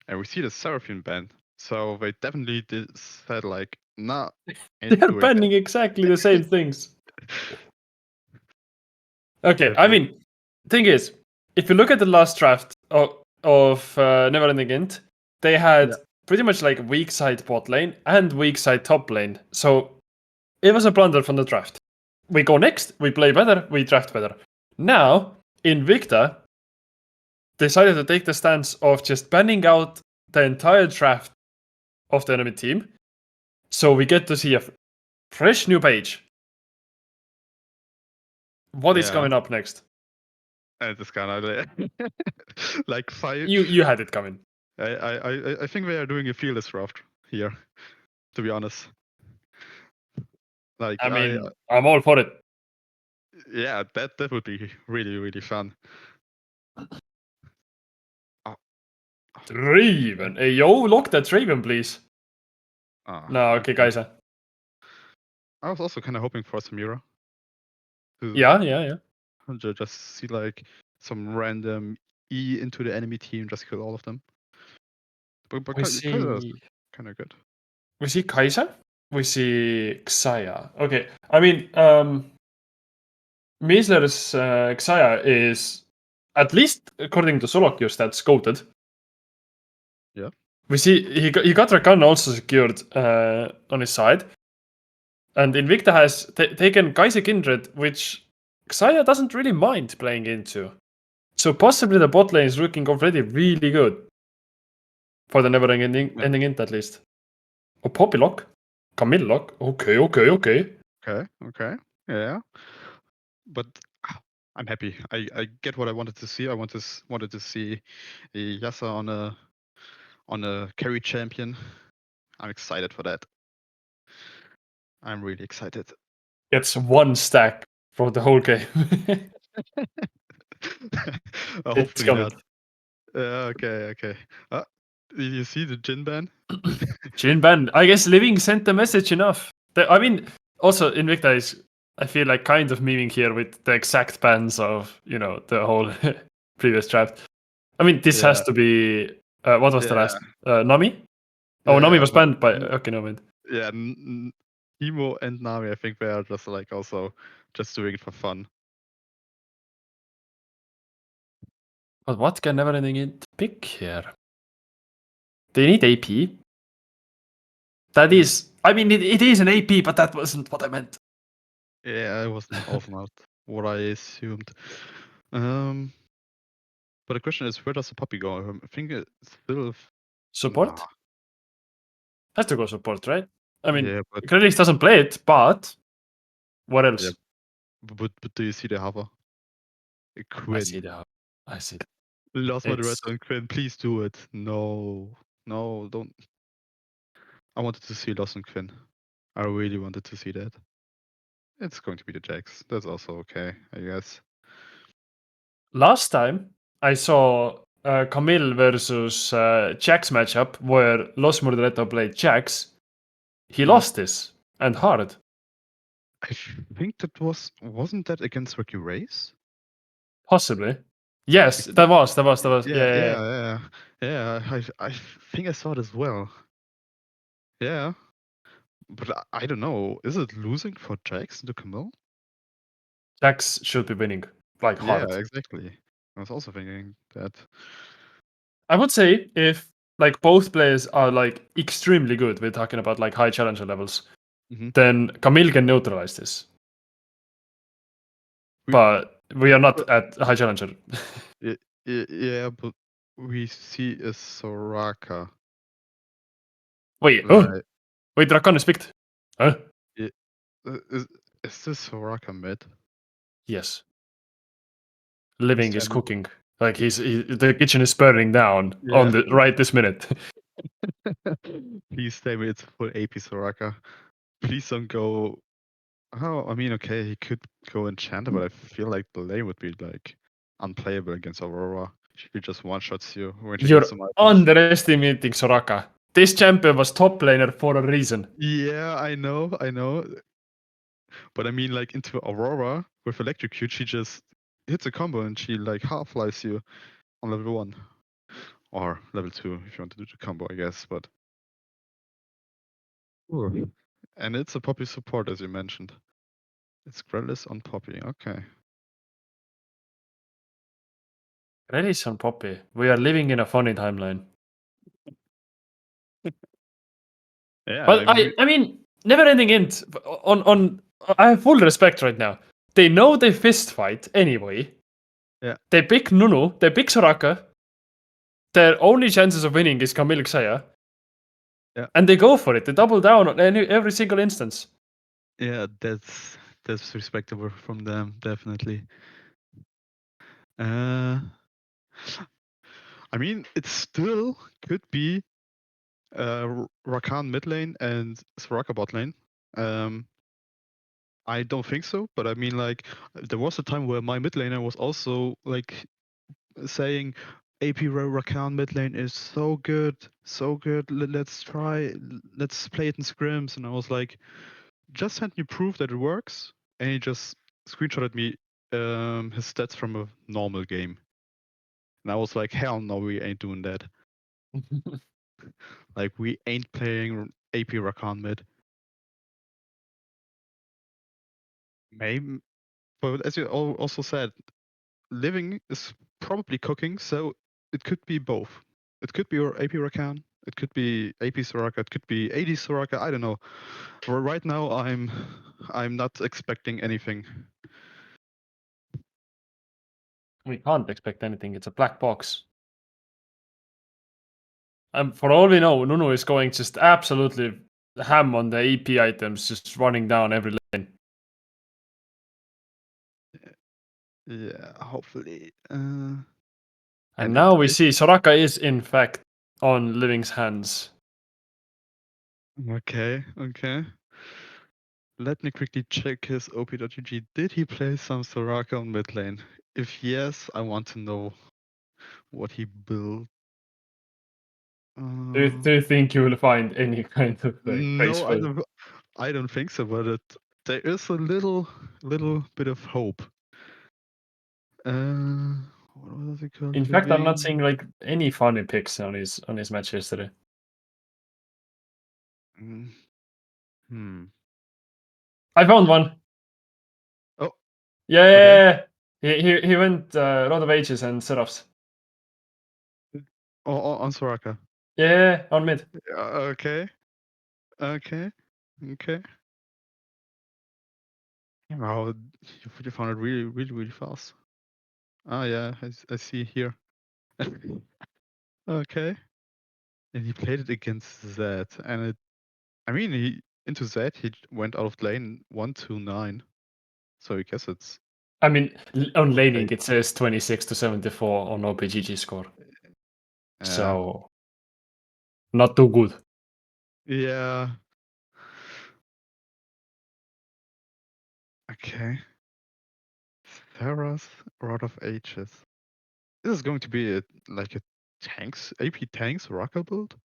and we see the Seraphine ban. So they definitely said like, nah, They are banning exactly the same things. Okay, I mean, thing is, if you look at the last draft of Neverending Int, they had pretty much like weak side bot lane and weak side top lane. So it was a blunder from the draft. We go next, we play better, we draft better. Now, Invicta decided to take the stance of just banning out the entire draft of the enemy team. So we get to see a fresh new page. What is coming up next? And it's kind of like 5. You had it coming. I think they are doing a fearless draft here, to be honest. Like I mean, I'm all for it. Yeah, that would be really, really fun. Draven. Hey, yo, lock that Draven, please. No, okay, guys. I was also kind of hoping for Samira. Yeah. Just see like some random E into the enemy team, just kill all of them. But we see kind of good. We see Kai'Sa. We see Xayah. Okay, I mean, Meisler's Xayah is, at least according to Solokyo stats, goated. Yeah. We see he got Rakan also secured on his side. And Invicta has taken Kai'Sa Kindred, which Xayah doesn't really mind playing into. So possibly the bot lane is looking already really good. For the ending int at least. Oh, Poppy lock. Camille lock. Okay. Okay. Yeah. But I'm happy. I get what I wanted to see. I wanted to see Yasuo on a carry champion. I'm excited for that. I'm really excited. Gets one stack for the whole game. Hopefully not. Okay. Did you see the Jin ban? Jin ban. I guess Living sent the message enough. I mean, also Invicta is, I feel like, kind of memeing here with the exact bans of, the whole previous draft. I mean, this has to be, what was the last? Nami? Oh, Nami was but banned by. Okay, no, wait. yeah, Emo and Nami, I think they are just like also just doing it for fun. But what can never ending pick here? They need AP. That is, I mean, it is an AP, but that wasn't what I meant. Yeah, it was also not what I assumed. But the question is, where does the puppy go? I think it's still Support? Nah. Has to go support, right? I mean, Yeah, but Krelix doesn't play it, but what else? Yeah. but do you see the hover? I Quinn. see the. I see. Lost my It's red on Quinn. Please do it. No, don't. I wanted to see Lost on Quinn. I really wanted to see that. It's going to be the Jax. That's also okay, I guess. last time I saw Camille versus Jax matchup where Los Murdereto played Jax. He lost this and hard. I think that wasn't that against Ricky Race? Possibly. Yes, that was. Yeah. Yeah. I think I saw it as well. Yeah, but I don't know. Is it losing for Jax to Camille? Jax should be winning, like hard. Yeah, exactly. I was also thinking that. I would say if like both players are like extremely good, we're talking about like high challenger levels, then Camille can neutralize this. But we are not at high challenger. Yeah, but we see a Soraka. Wait, Like, wait, Drakan is picked. Huh? is this Soraka mid? Yes. Living is Then- cooking. Like the kitchen is burning down on Yeah. the right this minute. Please tell me it's full AP Soraka. Please don't go. Oh, I mean, okay, he could go Enchanter, but I feel like the lane would be like unplayable against Aurora. She just one shots you when she You're gets some items. underestimating Soraka. This champion was top laner for a reason. Yeah, I know. But I mean, like into Aurora with Electrocute, she just hits a combo and she like half-lives you on level 1. Or level 2 if you want to do the combo, I guess, but. And it's a Poppy support, as you mentioned. It's Grellis on Poppy, okay. Relish on Poppy. We are living in a funny timeline. Yeah, But I mean, never ending end. On I have full respect right now. They know they fist fight anyway. Yeah. They pick Nunu. They pick Soraka. Their only chances of winning is Camille Xayah. Yeah. And they go for it. They double down on every single instance. Yeah, that's respectable from them, definitely. I mean, it still could be Rakan mid lane and Soraka bot lane. I don't think so, but I mean, like, there was a time where my mid laner was also like saying, "AP Rakan mid lane is so good, so good. Let's try, let's play it in scrims." And I was like, "Just send me proof that it works." And he just screenshotted me his stats from a normal game. And I was like, "Hell no, we ain't doing that. Like, we ain't playing AP Rakan mid." Maybe, but as you also said, living is probably cooking, so it could be both. It could be your AP Rakan, it could be AP Soraka, it could be AD Soraka. I don't know. Right now, I'm not expecting anything. We can't expect anything. It's a black box. And for all we know, Nunu is going just absolutely ham on the AP items, just running down every lane. Yeah, hopefully. And And now we see Soraka is in fact on Living's hands. Okay. Let me quickly check his OP.UG. Did he play some Soraka on mid lane? If yes, I want to know what he built. Do you think you will find any kind of like No, graceful? I don't think so, but there is a little bit of hope. What was it called? In fact, I'm not seeing like any funny picks on his match yesterday. I found one. Oh. Yeah. He went Rod of Ages and Seraphs. On Soraka. Yeah, on mid. Okay. Wow, you found it really fast. Ah, yeah, I see here. Okay. And he played it against Zed, and he into Zed he went out of lane 129. So I guess it's I mean, on laning okay. it says 26 to 74 on OPGG score. So, not too good. Yeah. Okay. Sarah's Rod of Ages. This is going to be a AP tanks rocker build?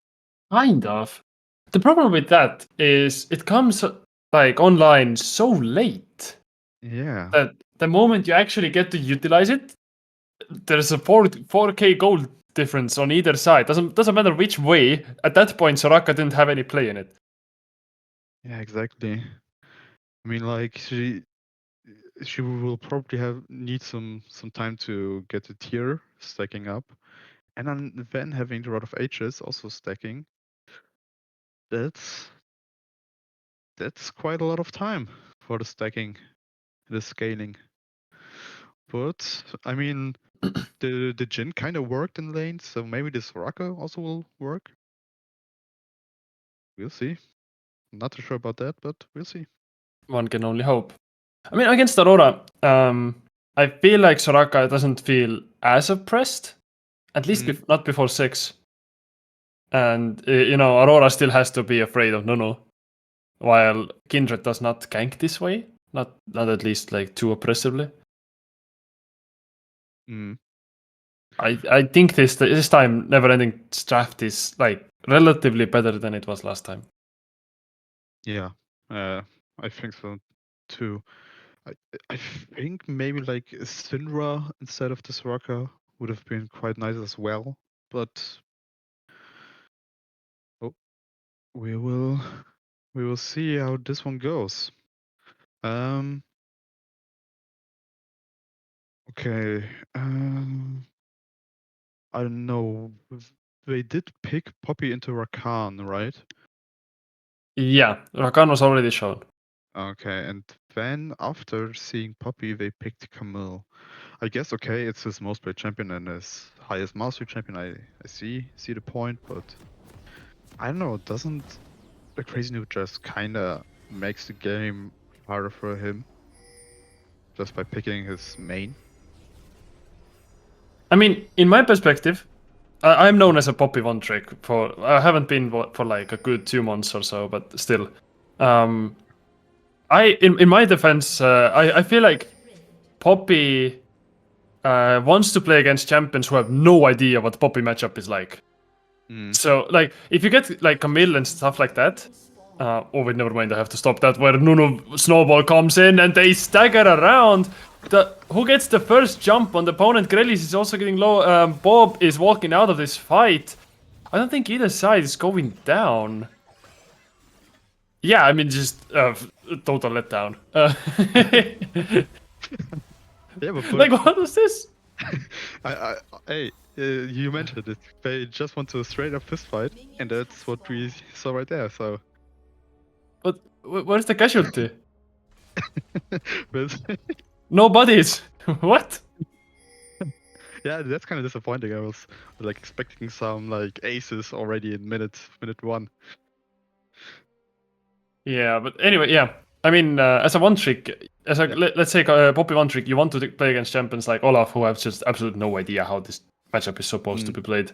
Kind of. The problem with that is it comes like online so late Yeah. that the moment you actually get to utilize it, there's a 4K gold difference on either side. Doesn't matter which way. At that point, Soraka didn't have any play in it. Yeah, exactly. I mean, like she will probably need some time to get the tier stacking up, and then having the Rod of Ages also stacking. That's quite a lot of time for the stacking, the scaling. But I mean, the Jhin kind of worked in lane, so maybe this Soraka also will work. We'll see. Not too sure about that, but we'll see. One can only hope. I mean, against Aurora, I feel like Soraka doesn't feel as oppressed, at least not before 6. And, Aurora still has to be afraid of Nunu, while Kindred does not gank this way. Not at least like too oppressively. I think this time Neverending draft is like relatively better than it was last time. Yeah, I think so too. I think maybe like Syndra instead of the Soraka would have been quite nice as well. But we will see how this one goes. Okay. I don't know. They did pick Poppy into Rakan, right? Yeah, Rakan was already shown. Okay, and then after seeing Poppy, they picked Camille. I guess okay, it's his most played champion and his highest mastery champion. I see the point, but I don't know. Doesn't the Crazy Noob just kinda makes the game harder for him just by picking his main? I mein, in my perspective, I'm known as a Poppy one trick I haven't been for like a good 2 months or so, but still. In my defense, I feel like Poppy wants to play against champions who have no idea what Poppy matchup is like. So, like, if you get like Camille and stuff like that, oh wait, never mind, I have to stop that. Where Nunu Snowball comes in and they stagger around. Who gets the first jump on the opponent? Grelis is also getting low. Bob is walking out of this fight. I don't think either side is going down. Yeah, I mean, just total letdown. Yeah, but Like, what was this? Hey, you mentioned it. They just want to straight up fist fight, and that's what we saw right there. So, But where's the casualty? but No bodies. What? yeah, that's kind of disappointing. I was like expecting some like aces already in minute 1. Yeah, but anyway, yeah. I mean, as a one trick, let's say Poppy one trick, you want to play against champions like Olaf, who have just absolutely no idea how this matchup is supposed to be played.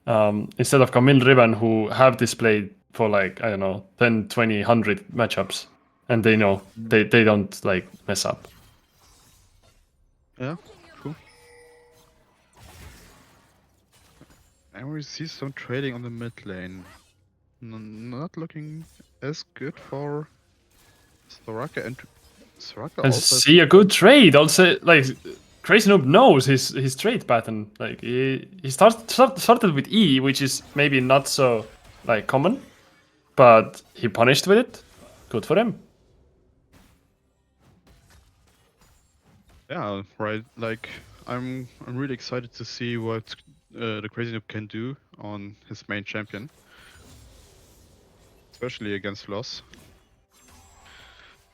Instead of Camille Riven, who have displayed for like, I don't know, 10, 20, 100 matchups, and they know they don't like mess up. Yeah, cool. And we see some trading on the mid lane. Not looking as good for Soraka, and Soraka And also see a good trade. Also, like Crazy Noob knows his trade pattern. Like he started with E, which is maybe not so like common. but he punished with it. Good for him. Yeah, right. Like I'm really excited to see what the Crazy Noob can do on his main champion, especially against Loss,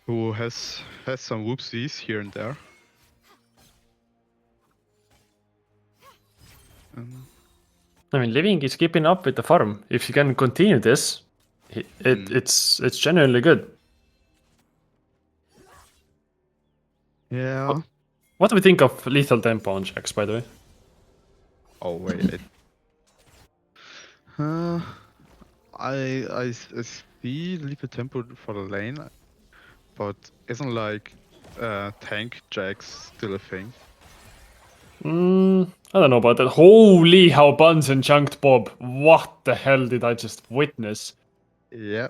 who has some whoopsies here and there. I mean, Living is keeping up with the farm. If he can continue this, it's genuinely good. Yeah. What do we think of lethal tempo on Jax, by the way? Oh wait. I see lethal tempo for the lane, but isn't like tank Jax still a thing? I don't know about that. Holy, how Buns and chunked Bob. What the hell did I just witness? Yeah,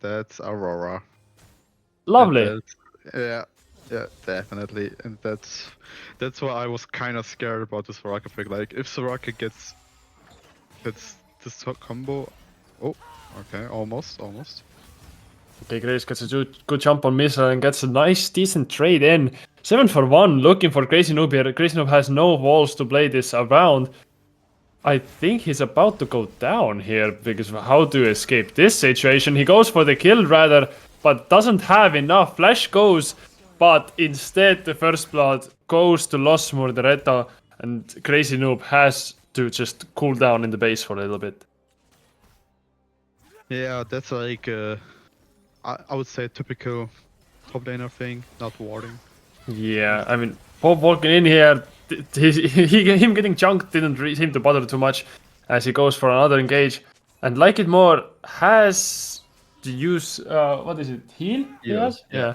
that's Aurora. Lovely. Yeah, definitely. And that's why I was kind of scared about this Soraka pick. Like, if Soraka gets this combo, oh, okay, almost. Okay, Grace gets a good jump on Missile and gets a nice, decent trade in. 7 for 1, looking for Crazy Noob here. Crazy Noob has no walls to play this around. I think he's about to go down here, because how to escape this situation? He goes for the kill rather, but doesn't have enough. Flash goes, but instead the first blood goes to Los Murderetta, and Crazy Noob has to just cool down in the base for a little bit. Yeah, that's like I would say typical top laner thing, not warding. Yeah, I mean, Bob walking in here, him getting chunked didn't seem to bother too much as he goes for another engage. And Like It More has to use, what is it, heal? He has? Yeah.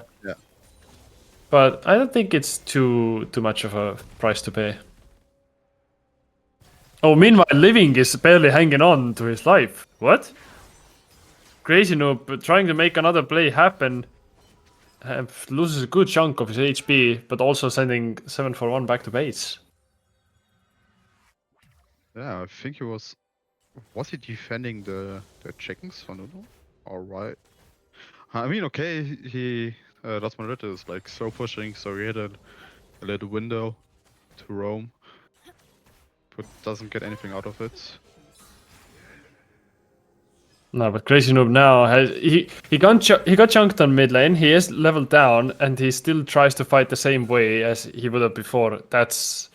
But I don't think it's too much of a price to pay. Oh, meanwhile, Living is barely hanging on to his life. What? Crazy Noob trying to make another play happen. Loses a good chunk of his HP, but also sending 7 for 1 back to base. Yeah, I think he was he defending the chickens for Nuno? Alright. I mean, okay, he Las Marita is like so pushing, so he had a little window to roam, but doesn't get anything out of it. No, but Crazy Noob now has he got chunked on mid lane. He is leveled down, and he still tries to fight the same way as he would have before. That's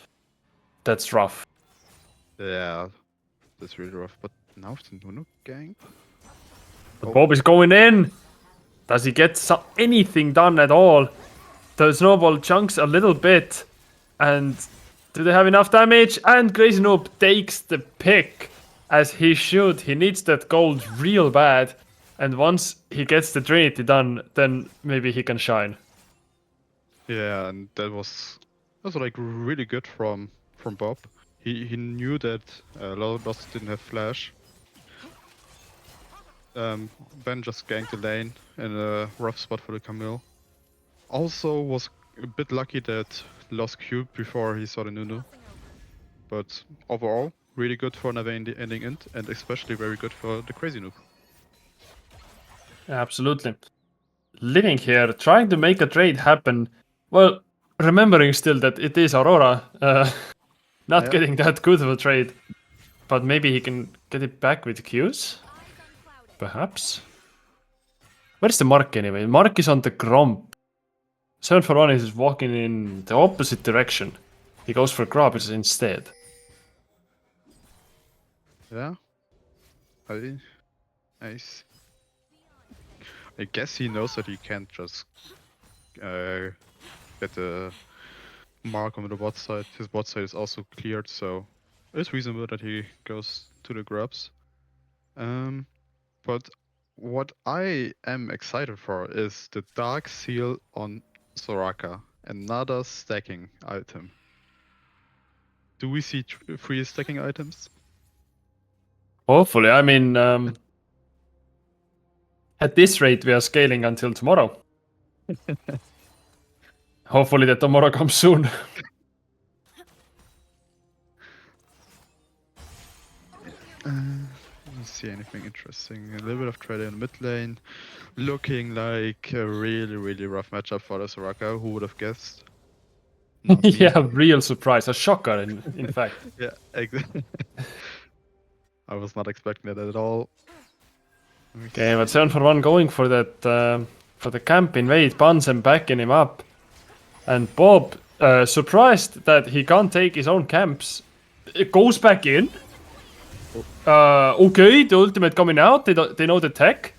rough. Yeah, that's really rough. But now it's the Nuno gang. But Bob is going in. Does he get anything done at all? The snowball chunks a little bit, and do they have enough damage? And Crazy Noob takes the pick. As he should. He needs that gold real bad. And once he gets the Trinity done, then maybe he can shine. Yeah, and that was like really good from Bob. He knew that Lost didn't have flash. Ben just ganked the lane in a rough spot for the Camille. Also was a bit lucky that Lost queued before he saw the Nunu. But overall, really good for never ending int, and especially very good for the Crazy Noob. Absolutely. Living here, trying to make a trade happen. Well, remembering still that it is Aurora. Not getting that good of a trade. But maybe he can get it back with Qs? Perhaps? Where's the Mark anyway? Mark is on the Gromp. 7 for 1 is walking in the opposite direction. He goes for Grabbers instead. Yeah. Nice. I guess he knows that he can't just get the mark on the bot side. His bot side is also cleared, so it's reasonable that he goes to the grubs. But what I am excited for is the Dark Seal on Soraka, another stacking item. Do we see 3 stacking items? Hopefully, I mean, at this rate, we are scaling until tomorrow. Hopefully, that tomorrow comes soon. Don't see anything interesting. A little bit of trade in mid lane. Looking like a really, really rough matchup for the Soraka. Who would have guessed? Not me. Yeah, real surprise, a shocker in fact. Yeah, exactly. I was not expecting that at all. Okay, but 7-for-1 going for that for the camp invade, Bunsen backing him up. And Bob, surprised that he can't take his own camps, it goes back in. Okay, the ultimate coming out. They know the tech.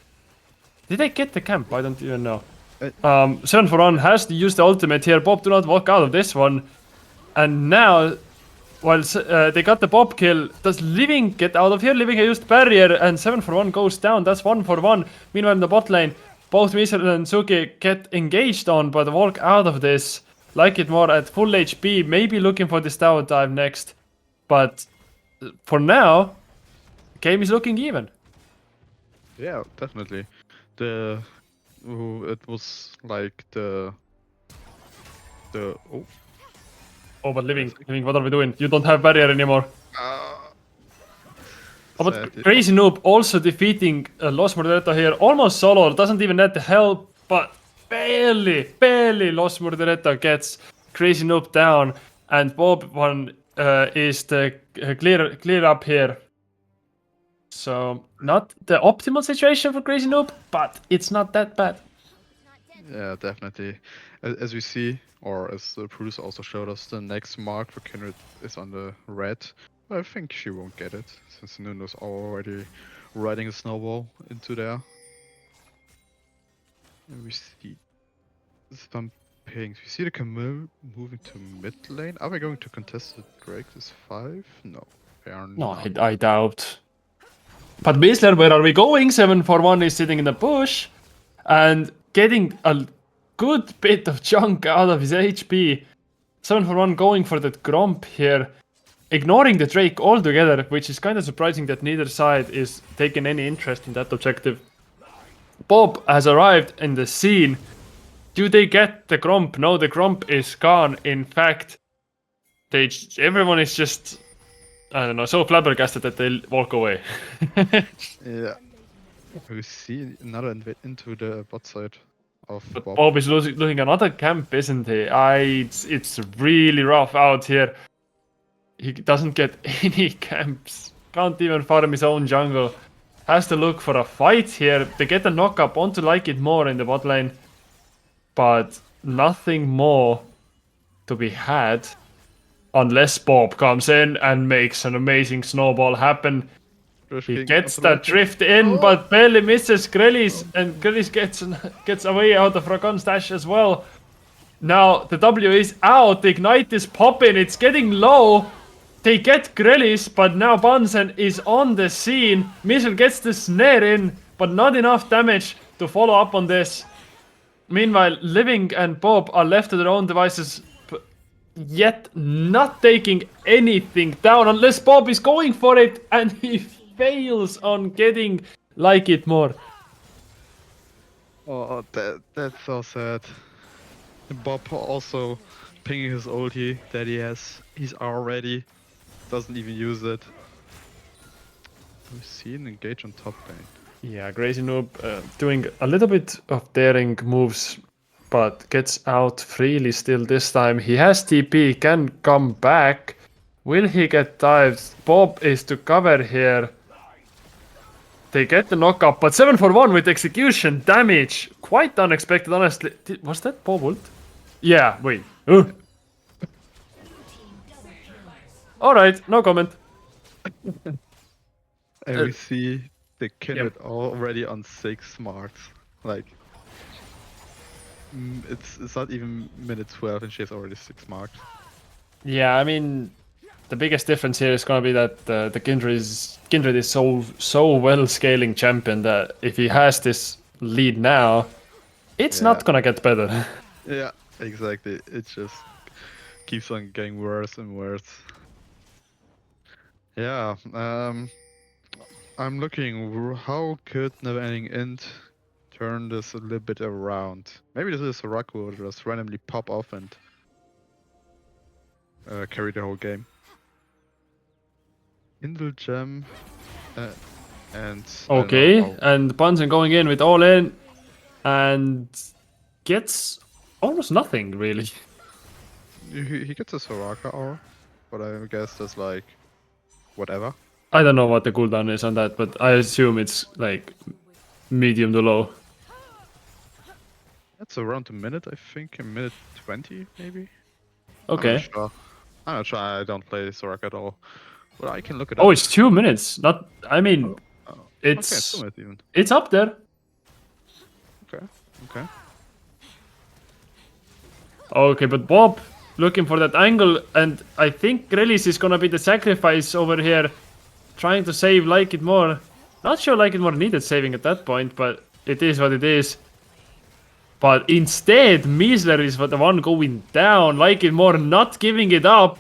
Did they get the camp? I don't even know. 7-for-1 has to use the ultimate here. Bob, do not walk out of this one. And now, while they got the Bob kill, does Living get out of here? Living used barrier, and 7-for-1 goes down. That's 1-for-1. Meanwhile, in the bot lane, both Misel and Suki get engaged on, but walk out of this. Like it more at full HP, maybe looking for this tower dive next. But for now, the game is looking even. Yeah, definitely. It was like the Oh, but Living, what are we doing? You don't have barrier anymore. Oh, but sad. Crazy Noob also defeating Los Murderetta here, almost solo, doesn't even need the help, but barely Los Murderetta gets Crazy Noob down, and Bob one is the clear up here. So not the optimal situation for Crazy Noob, but it's not that bad. Yeah, definitely. As we see, or as the producer also showed us, the next mark for Kindred is on the red. I think she won't get it, since Nuno's already riding a snowball into there. And we see some pings. We see the Camille moving to mid lane. Are we going to contest the Drake this 5? No, they are No, not. I doubt. But Whistler, where are we going? 7-for-1 is sitting in the bush and getting a good bit of chunk out of his HP. 7-for-1 going for that Gromp here, ignoring the Drake altogether, which is kind of surprising that neither side is taking any interest in that objective. Bob has arrived in the scene. Do they get the Gromp? No, the Gromp is gone. In fact, everyone is just, I don't know, so flabbergasted that they walk away. Yeah. We see another into the bot side of But Bob. Bob is losing another camp, isn't he? It's really rough out here. He doesn't get any camps. Can't even farm his own jungle. Has to look for a fight here. They get a knock-up onto Like It More in the bot lane. But nothing more to be had. Unless Bob comes in and makes an amazing snowball happen. He gets that drift in, but barely misses Grelis, and Grelis gets away out of Ragon stash as well. Now the W is out, the Ignite is popping, it's getting low. They get Grelis, but now Bunsen is on the scene. Michel gets the snare in, but not enough damage to follow up on this. Meanwhile, Living and Bob are left to their own devices, yet not taking anything down unless Bob is going for it, and he fails on getting Like It More. Oh, that's so sad. Bob also pinging his ulti that he's already doesn't even use it. We see an engage on top lane. Yeah, Crazy Noob doing a little bit of daring moves, but gets out freely still this time. He has TP, can come back. Will he get dived? Bob is to cover here. They get the knockup, but 7-for-1 with execution damage. Quite unexpected, honestly. Was that Bob ult? Yeah, wait. Alright, no comment. And we see the Kindred already on 6 marks. Like, it's not even minute 12 and she has already 6 marks. Yeah, I mean, the biggest difference here is going to be that the Kindred is so well scaling champion that if he has this lead now, it's not going to get better. Yeah, exactly. It just keeps on getting worse and worse. Yeah, I'm looking, how could Never Ending End turn this a little bit around? Maybe this is a rock will just randomly pop off and carry the whole game. Indul Gem And I don't know Okay, how- and Bunsen going in with all in, and gets almost nothing really. he gets a Soraka aura, but I guess that's like whatever. I don't know what the cooldown is on that, but I assume it's like medium to low. That's around a minute, I think, a minute 20 maybe. Okay. I'm not sure. I don't play Soraka at all, but I can look it Oh, up. it's 2 minutes. Not. I mean, Oh, okay, it's 2 minutes even. it's up there. Okay. Okay, but Bob looking for that angle, and I think Grelis is gonna be the sacrifice over here, trying to save Like It More. Not sure Like It More needed saving at that point, but it is what it is. But instead, Miesler is the one going down. Like It More not giving it up,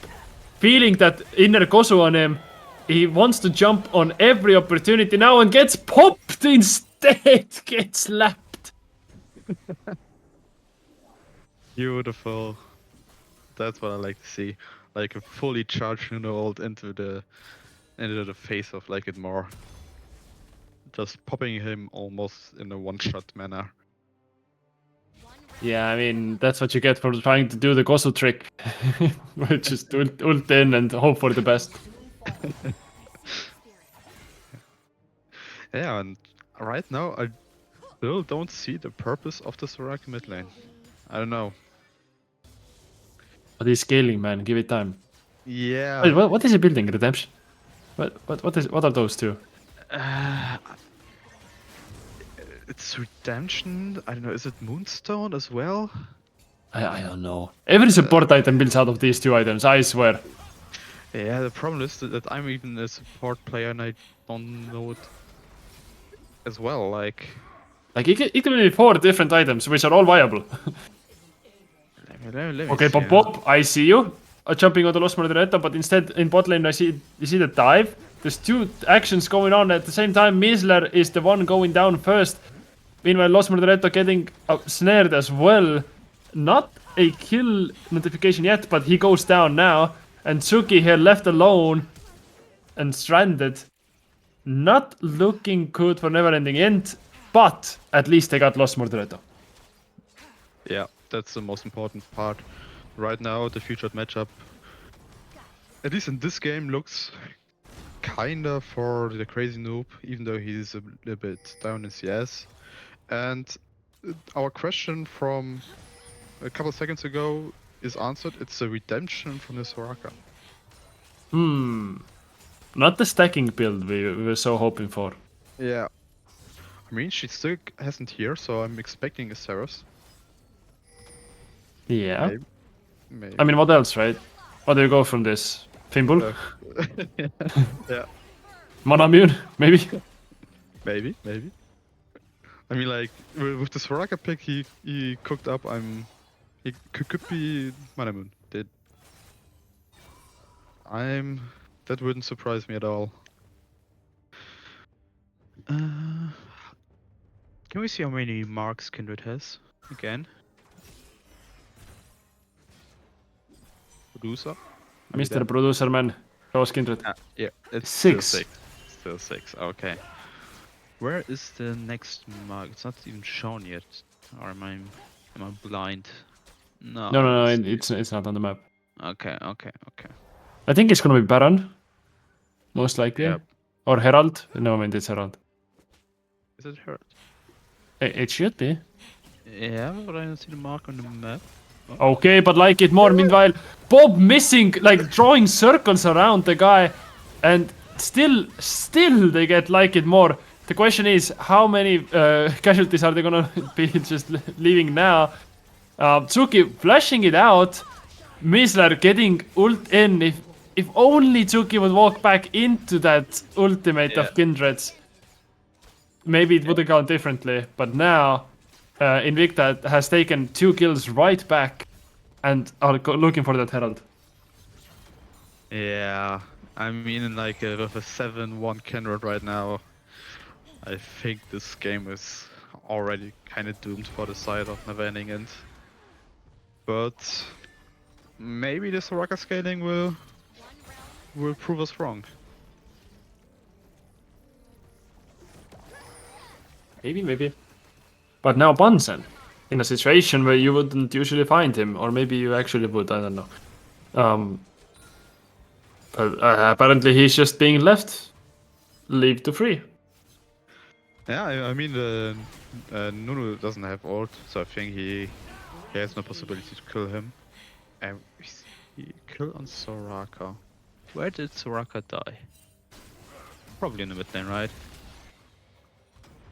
feeling that inner Kosu on him. He wants to jump on every opportunity now and gets popped instead. Gets slapped. Beautiful. That's what I like to see. Like a fully charged ult into the face of Like It More. Just popping him almost in a one-shot manner. Yeah, I mean, that's what you get for trying to do the Kosu trick. Which is ult in and hope for the best. Yeah, and right now I still don't see the purpose of the Soraka mid lane. I don't know. But he's scaling, man. Give it time. Yeah. Wait, what is he building? Redemption? What are those two? Uh, it's Redemption. I don't know. Is it Moonstone as well? I don't know. Every support item builds out of these two items, I swear. Yeah, the problem is that I'm even a support player and I don't know it as well. Like, Like, it can be 4 different items, which are all viable. let me Okay, see, but Bob, I see you. Jumping on the Los Modereto, but instead in bot lane you see the dive. There's 2 actions going on at the same time. Miesler is the one going down first. Meanwhile, Los Modereto getting snared as well. Not a kill notification yet, but he goes down now. And Tsuki here left alone and stranded. Not looking good for Never Ending End, but at least they got Los Modereto. Yeah, that's the most important part. Right now, the featured matchup, at least in this game, looks kinda for the crazy noob, even though he's a little bit down in CS. And our question from a couple seconds ago is answered. It's a redemption from the Soraka. Not the stacking build we were so hoping for. Yeah. I mean, she still hasn't here, so I'm expecting a Ceres. Yeah. Maybe. I mean, what else, right? What do you go from this? Fimbul? Yeah. Monamune? Maybe? Maybe. I mean, like with the Soraka pick, he cooked up. He could be Manamoon. That wouldn't surprise me at all. Can we see how many marks Kindred has again? Producer. Mr. Producer Man. Rose Kindred. Yeah, it's 6. Still 6. Okay. Where is the next mark? It's not even shown yet. Or am I blind? No. No, it's not on the map. Okay. I think it's gonna be Baron. Most likely. Yep. Or Herald. No, I mean, it's Herald. Is it her? It should be. Yeah, but I don't see the mark on the map. Okay, but Like It More. Meanwhile, Bob missing, like drawing circles around the guy, and still they get Like It More. The question is, how many casualties are they gonna be just leaving now? Tsuki flashing it out. Miesler getting ult in. If only Tsuki would walk back into that ultimate of Kindred's, maybe it would have gone differently. But now, Invicta has taken 2 kills right back and are looking for that Herald. Yeah, I mean, like with a 7-1 Kenrod right now, I think this game is already kind of doomed for the side of Never Ending End. But maybe the Soraka scaling will prove us wrong. Maybe. But now Bunsen, in a situation where you wouldn't usually find him, or maybe you actually would, I don't know. But apparently he's just being left, leave to free. Yeah, I mean, Nunu doesn't have ult, so I think he has no possibility to kill him. And we see kill on Soraka. Where did Soraka die? Probably in the mid lane, right?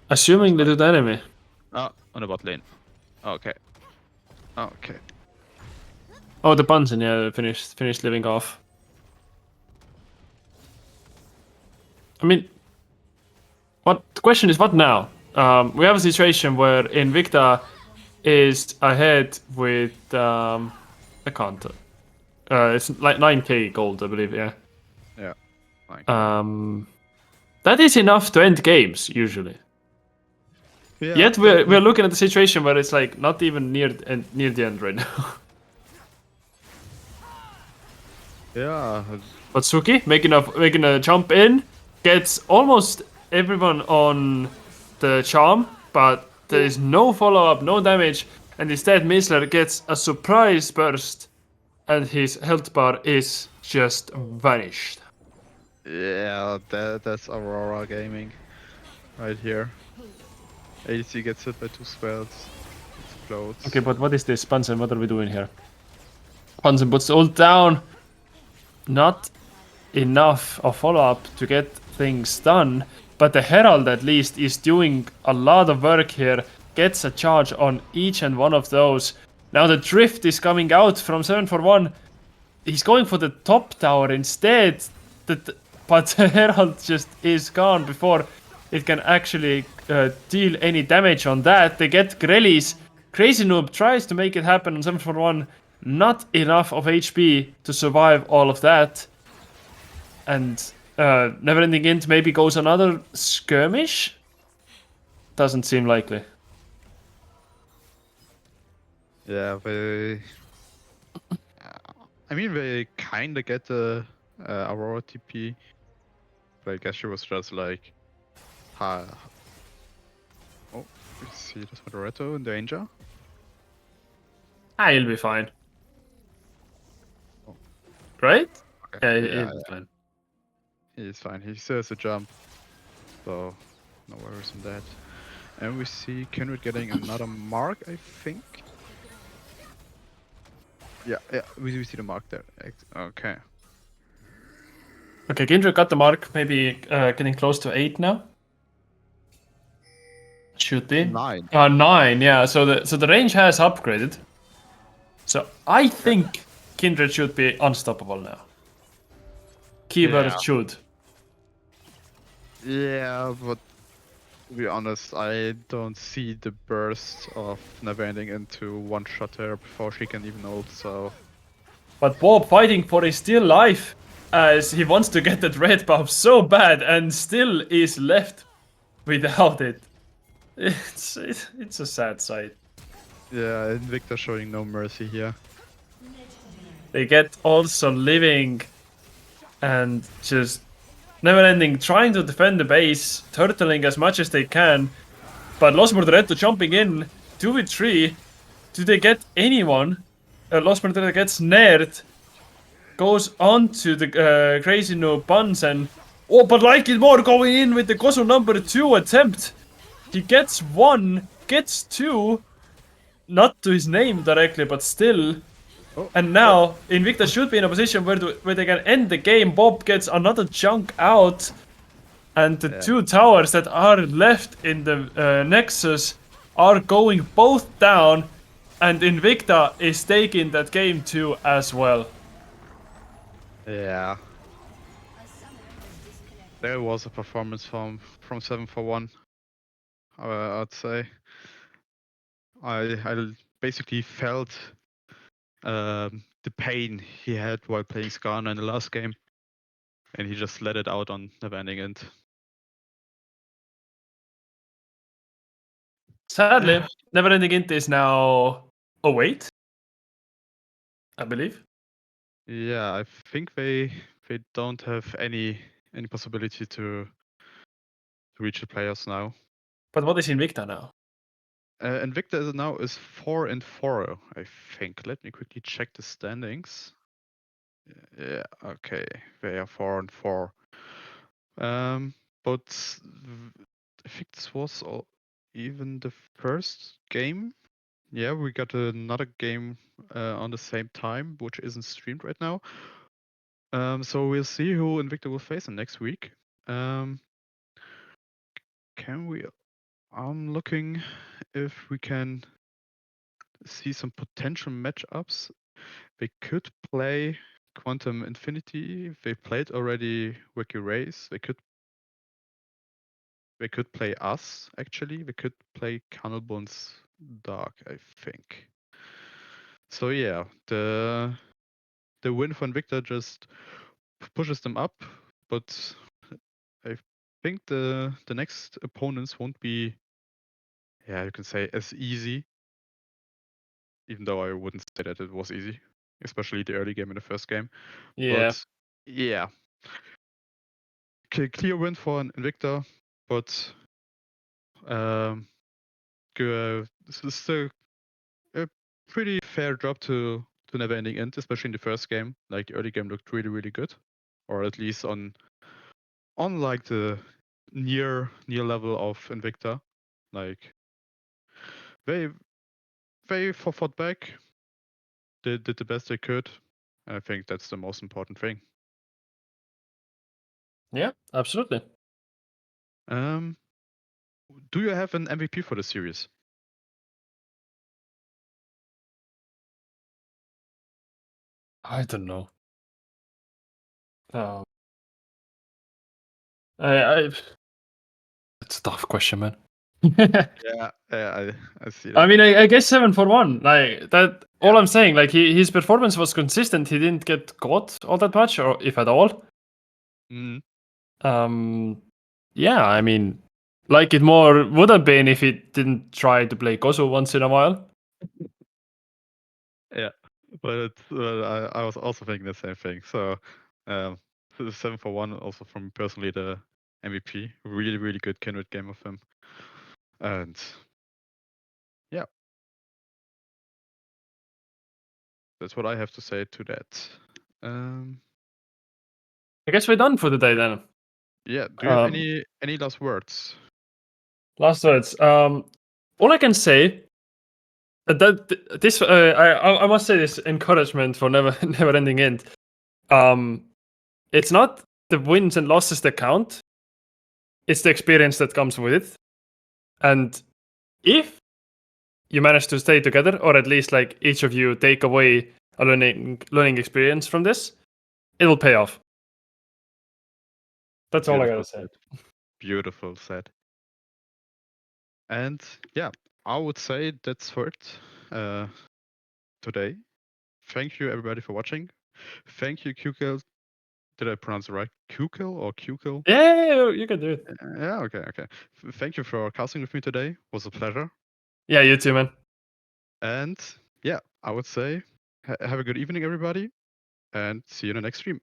Assuming they do the enemy. Ah, on the bot lane. Okay. Okay. Oh, the Bunsen, yeah, finished living off. I mean, the question is, what now? We have a situation where Invicta is ahead with I can't. It's like 9k gold, I believe. Yeah. Yeah. Like, That is enough to end games usually. yeah, Yet we're looking at the situation where it's like not even near the end right now. yeah. But Suki making a jump in, gets almost everyone on the charm, but there is no follow up, no damage, and instead Misler gets a surprise burst, and his health bar is just vanished. Yeah, that's Aurora Gaming right here. ADC gets hit by 2 spells. Explodes. Okay, but what is this, Bunsen? What are we doing here? Bunsen puts the ult down. Not enough of follow up to get things done, but the Herald at least is doing a lot of work here. Gets a charge on each and one of those. Now the drift is coming out from 741. He's going for the top tower instead. But the Herald just is gone before it can actually deal any damage on that. They get Grelis. Crazy Noob tries to make it happen on 741. Not enough of HP to survive all of that. And Neverending Int maybe goes another skirmish? Doesn't seem likely. Yeah, I mean, they kinda get the Aurora TP. But I guess she was just like... Oh, we see this Moderato in danger. He'll be fine. Right? Okay. Yeah, he'll be fine. He's fine. He still has a jump. So, no worries on that. And we see Kindred getting another mark, I think. Yeah, we see the mark there. Okay. Okay, Kindred got the mark. Maybe getting close to 8 now. Should be 9. 9. Yeah. So the range has upgraded. So I think Kindred should be unstoppable now. Keyword should. Yeah, but to be honest, I don't see the burst of Neverending into one-shot her before she can even ult, so... But Bob fighting for his still life, as he wants to get that red buff so bad and still is left without it. It's a sad sight. Yeah, Invicta showing no mercy here. They get also living and just Neverending trying to defend the base, turtling as much as they can, but Los Morderetto jumping in, 2v3. Do they get anyone? Los Morderetto gets nared, goes on to the Crazy Noob Bunsen. Oh, but like it more going in with the Kosu number 2 attempt. He gets 1, gets 2, not to his name directly, but still. And now Invicta should be in a position where they can end the game. Bob gets another chunk out, and the 2 towers that are left in the Nexus are going both down, and Invicta is taking that game too as well. Yeah. There was a performance from 741. I'd say. I basically felt the pain he had while playing Skarner in the last game, and he just let it out on Neverending Int. Sadly, Neverending Int is now 08, I believe. Yeah, I think they don't have any possibility to reach the players now. But what is Invicta now? Invicta now is 4-4, I think. Let me quickly check the standings. Yeah, okay, they are 4-4. But I think this was even the first game. Yeah, we got another game on the same time, which isn't streamed right now. So we'll see who Invicta will face in next week. Can we? I'm looking if we can see some potential matchups. They could play Quantum Infinity. They played already Wiki Race. They could play us actually. They could play Cannibals Dark, I think. So yeah, the win for Invicta just pushes them up, but I think the next opponents won't be, yeah, you can say as easy. Even though I wouldn't say that it was easy, especially the early game in the first game. Yeah. But yeah, clear win for an Invicta, but this is still a pretty fair drop to Never Ending End, especially in the first game. Like the early game looked really, really good, or at least on like the near level of Invicta. Like they fought back, they did the best they could. And I think that's the most important thing. Yeah, absolutely. Do you have an MVP for the series? I don't know. I it's a tough question, man. Yeah, I see that. I mean, I guess 7-for-1. Like that. All Yeah. I'm saying, like his performance was consistent. He didn't get caught all that much, or if at all. Mhm. Yeah, I mean, like it more would have been if he didn't try to play Kozu once in a while. Yeah, but I was also thinking the same thing. So, 7-for-1 also from personally the MVP. Really, really good Kindred game of him. And yeah, that's what I have to say to that. I guess we're done for the day then. Yeah, do you have any last words? Last words. All I can say that this I must say this encouragement for never ending end. It's not the wins and losses that count. It's the experience that comes with it. And if you manage to stay together, or at least like each of you take away a learning experience from this, it will pay off. That's all I gotta say. Beautiful said. And yeah, I would say that's for it today. Thank you everybody for watching. Thank you, QKill. Did I pronounce it right? QKill or QKill? Yeah, you can do it. Yeah, okay. Thank you for casting with me today. It was a pleasure. Yeah, you too, man. And yeah, I would say have a good evening, everybody, and see you in the next stream.